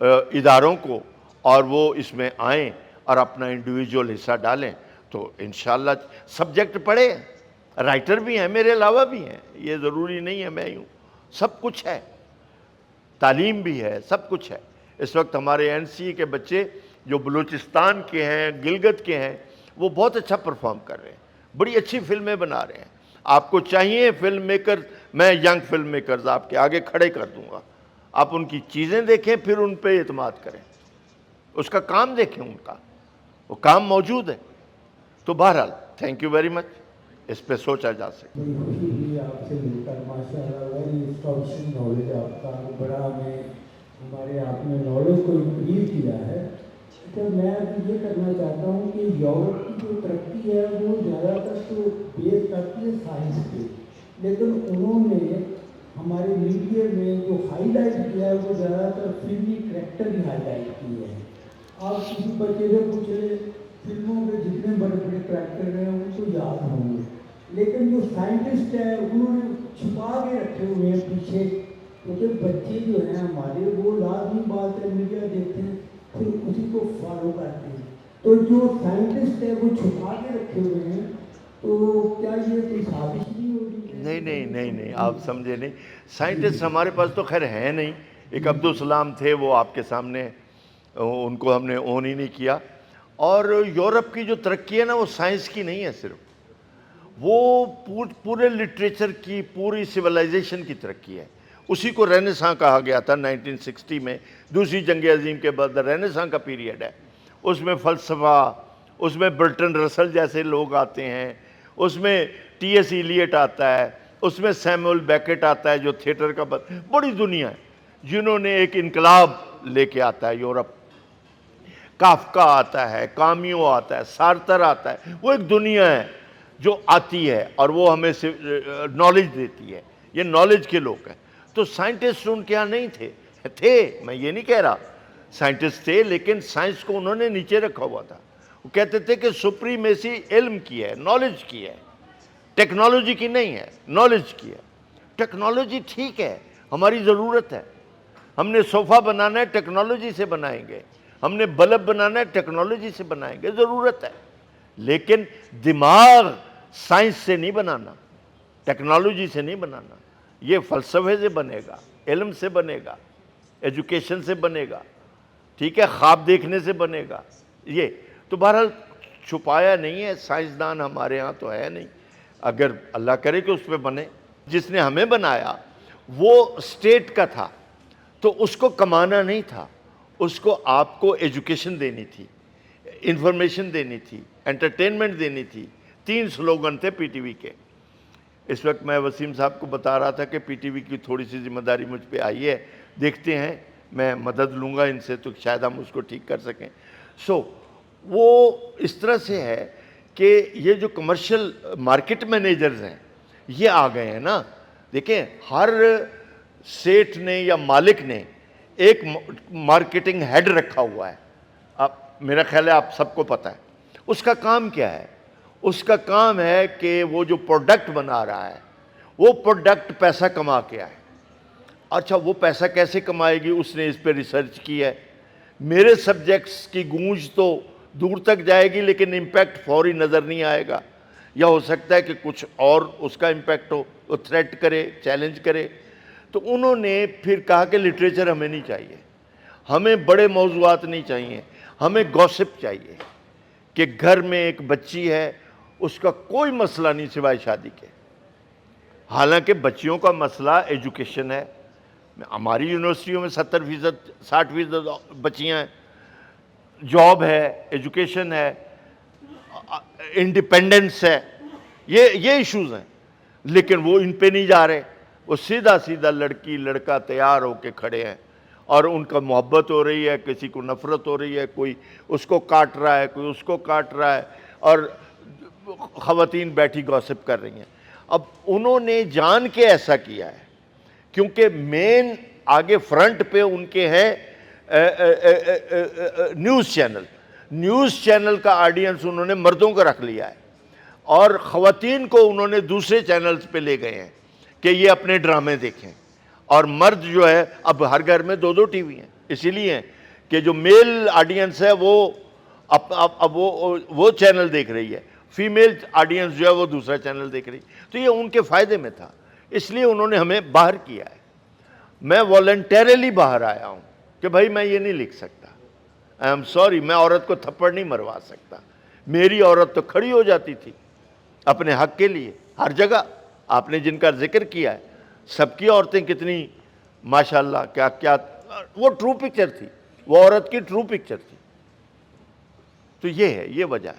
اداروں کو, اور وہ اس میں آئیں اور اپنا انڈیویجول حصہ ڈالیں, تو انشاءاللہ سبجیکٹ پڑھے, رائٹر بھی ہیں میرے علاوہ بھی ہیں, یہ ضروری نہیں ہے میں ہی ہوں, سب کچھ ہے, تعلیم بھی ہے, سب کچھ ہے. اس وقت ہمارے این سی اے کے بچے جو بلوچستان کے ہیں, گلگت کے ہیں, وہ بہت اچھا پرفارم کر رہے ہیں, بڑی اچھی فلمیں بنا رہے ہیں. آپ کو چاہیے فلم میکر, میں ینگ فلم میکرز آپ کے آگے کھڑے کر دوں گا, آپ ان کی چیزیں دیکھیں, پھر ان پہ اعتماد کریں, اس کا کام دیکھیں, ان کا وہ کام موجود ہے. تو بہرحال تھینک یو ویری مچ, اس پہ سوچا جا سکے. بڑی خوشی ہوئی آپ سے مل کر, ماشاء اللہ ویری اسٹاپشن نالج آپ کا, بڑا ہمیں ہمارے آپ نے نالج کو انکریز کیا ہے. تو میں یہ کرنا چاہتا ہوں کہ یورپ کی جو ترقی ہے وہ زیادہ تر تو بیس کرتی ہے سائنس پہ, لیکن انہوں نے ہمارے میڈیا میں جو ہائی لائٹ کیا ہے وہ زیادہ تر فلمی کریکٹر ہی ہائی لائٹ کی ہے. آپ کسی بچے سے پوچھے فلموں کے جتنے بڑے بڑے کریکٹر ہیں ان کو یاد ہوں گے, لیکن جو سائنٹسٹ ہے انہوں نے چھپا کے رکھے ہوئے ہیں پیچھے, کیونکہ بچے جو ہیں ہمارے وہ لازمی بات ہے میڈیا دیکھتے ہیں پھر اسی کو فالو کرتے ہیں. تو جو سائنٹسٹ ہے وہ چھپا کے رکھے ہوئے ہیں, تو کیا یہ کوئی سازش نہیں ہو رہی ہے؟ نہیں, آپ سمجھے نہیں. سائنٹسٹ ہمارے پاس تو خیر ہے نہیں. ایک عبدالسلام تھے, وہ آپ کے سامنے, ان کو ہم نے اون ہی نہیں کیا. اور یورپ کی جو ترقی ہے نا, وہ سائنس کی نہیں ہے صرف, وہ پورے لٹریچر کی پوری سویلائزیشن کی ترقی ہے. اسی کو رینیساں کہا گیا تھا 1960 میں, دوسری جنگ عظیم کے بعد رینیساں کا پیریڈ ہے. اس میں فلسفہ, اس میں برٹن رسل جیسے لوگ آتے ہیں, اس میں ٹی ایس ایلیٹ آتا ہے, اس میں سیموئل بیکٹ آتا ہے جو تھیٹر کا بڑی دنیا ہے جنہوں نے ایک انقلاب لے کے آتا ہے. یورپ, کافکا آتا ہے, کامیو آتا ہے, سارتر آتا ہے. وہ ایک دنیا ہے جو آتی ہے اور وہ ہمیں نالج دیتی ہے. یہ نالج کے لوگ ہیں. تو سائنٹسٹ ان کے یہاں نہیں تھے, میں یہ نہیں کہہ رہا, سائنٹسٹ تھے لیکن سائنس کو انہوں نے نیچے رکھا ہوا تھا. وہ کہتے تھے کہ سپریمیسی علم کی ہے, نالج کی ہے, ٹیکنالوجی کی نہیں ہے, نالج کی ہے. ٹیکنالوجی ٹھیک ہے, ہماری ضرورت ہے. ہم نے صوفہ بنانا ہے, ٹیکنالوجی سے بنائیں گے. ہم نے بلب بنانا ہے, ٹیکنالوجی سے بنائیں گے, ضرورت ہے. لیکن دماغ سائنس سے نہیں بنانا, ٹیکنالوجی سے نہیں بنانا. یہ فلسفے سے بنے گا, علم سے بنے گا, ایجوکیشن سے بنے گا, ٹھیک ہے, خواب دیکھنے سے بنے گا. یہ تو بہرحال چھپایا نہیں ہے, سائنسدان ہمارے ہاں تو ہے نہیں. اگر اللہ کرے کہ اس پہ بنے. جس نے ہمیں بنایا وہ اسٹیٹ کا تھا, تو اس کو کمانا نہیں تھا, اس کو آپ کو ایجوکیشن دینی تھی, انفارمیشن دینی تھی, انٹرٹینمنٹ دینی تھی. 3 سلوگن تھے پی ٹی وی کے. اس وقت میں وسیم صاحب کو بتا رہا تھا کہ پی ٹی وی کی تھوڑی سی ذمہ داری مجھ پہ آئی ہے, دیکھتے ہیں, میں مدد لوں گا ان سے تو شاید ہم اس کو ٹھیک کر سکیں. وہ اس طرح سے ہے کہ یہ جو کمرشل مارکیٹ مینیجرز ہیں یہ آ گئے ہیں نا. دیکھیں, ہر سیٹ نے یا مالک نے ایک مارکیٹنگ ہیڈ رکھا ہوا ہے. اب میرا خیال ہے آپ سب کو پتہ ہے اس کا کام کیا ہے. اس کا کام ہے کہ وہ جو پروڈکٹ بنا رہا ہے وہ پروڈکٹ پیسہ کما کے آئے. اچھا, وہ پیسہ کیسے کمائے گی, اس نے اس پہ ریسرچ کی ہے. میرے سبجیکٹس کی گونج تو دور تک جائے گی لیکن امپیکٹ فوری نظر نہیں آئے گا, یا ہو سکتا ہے کہ کچھ اور اس کا امپیکٹ ہو, وہ تھریٹ کرے, چیلنج کرے. تو انہوں نے پھر کہا کہ لٹریچر ہمیں نہیں چاہیے, ہمیں بڑے موضوعات نہیں چاہیے, ہمیں گوسپ چاہیے کہ گھر میں ایک بچی ہے, اس کا کوئی مسئلہ نہیں سوائے شادی کے. حالانکہ بچیوں کا مسئلہ ایجوکیشن ہے. ہماری یونیورسٹیوں میں 70% 60% بچیاں ہیں. جاب ہے, ایجوکیشن ہے, انڈیپینڈنس ہے, یہ ایشوز ہیں. لیکن وہ ان پہ نہیں جا رہے. وہ سیدھا لڑکی لڑکا تیار ہو کے کھڑے ہیں اور ان کا محبت ہو رہی ہے, کسی کو نفرت ہو رہی ہے, کوئی اس کو کاٹ رہا ہے, کوئی اس کو کاٹ رہا ہے, اور خواتین بیٹھی گوسپ کر رہی ہیں. اب انہوں نے جان کے ایسا کیا ہے کیونکہ مین آگے فرنٹ پہ ان کے ہے نیوز چینل کا آڈینس انہوں نے مردوں کو رکھ لیا ہے, اور خواتین کو انہوں نے دوسرے چینلز پہ لے گئے ہیں کہ یہ اپنے ڈرامے دیکھیں. اور مرد جو ہے, اب ہر گھر میں 2 ٹی وی ہیں, اسی لیے کہ جو میل آڈینس ہے وہ اب وہ چینل دیکھ رہی ہے, فیمیل آڈینس جو ہے وہ دوسرا چینل دیکھ رہی. تو یہ ان کے فائدے میں تھا, اس لیے انہوں نے ہمیں باہر کیا ہے. میں والنٹیرلی باہر آیا ہوں کہ بھائی میں یہ نہیں لکھ سکتا, آئی ایم سوری, میں عورت کو تھپڑ نہیں مروا سکتا. میری عورت تو کھڑی ہو جاتی تھی اپنے حق کے لیے ہر جگہ. آپ نے جن کا ذکر کیا ہے, سب کی عورتیں کتنی ماشاءاللہ, کیا وہ ٹرو پکچر تھی, وہ عورت کی ٹرو پکچر تھی. تو یہ ہے, یہ وجہ ہے.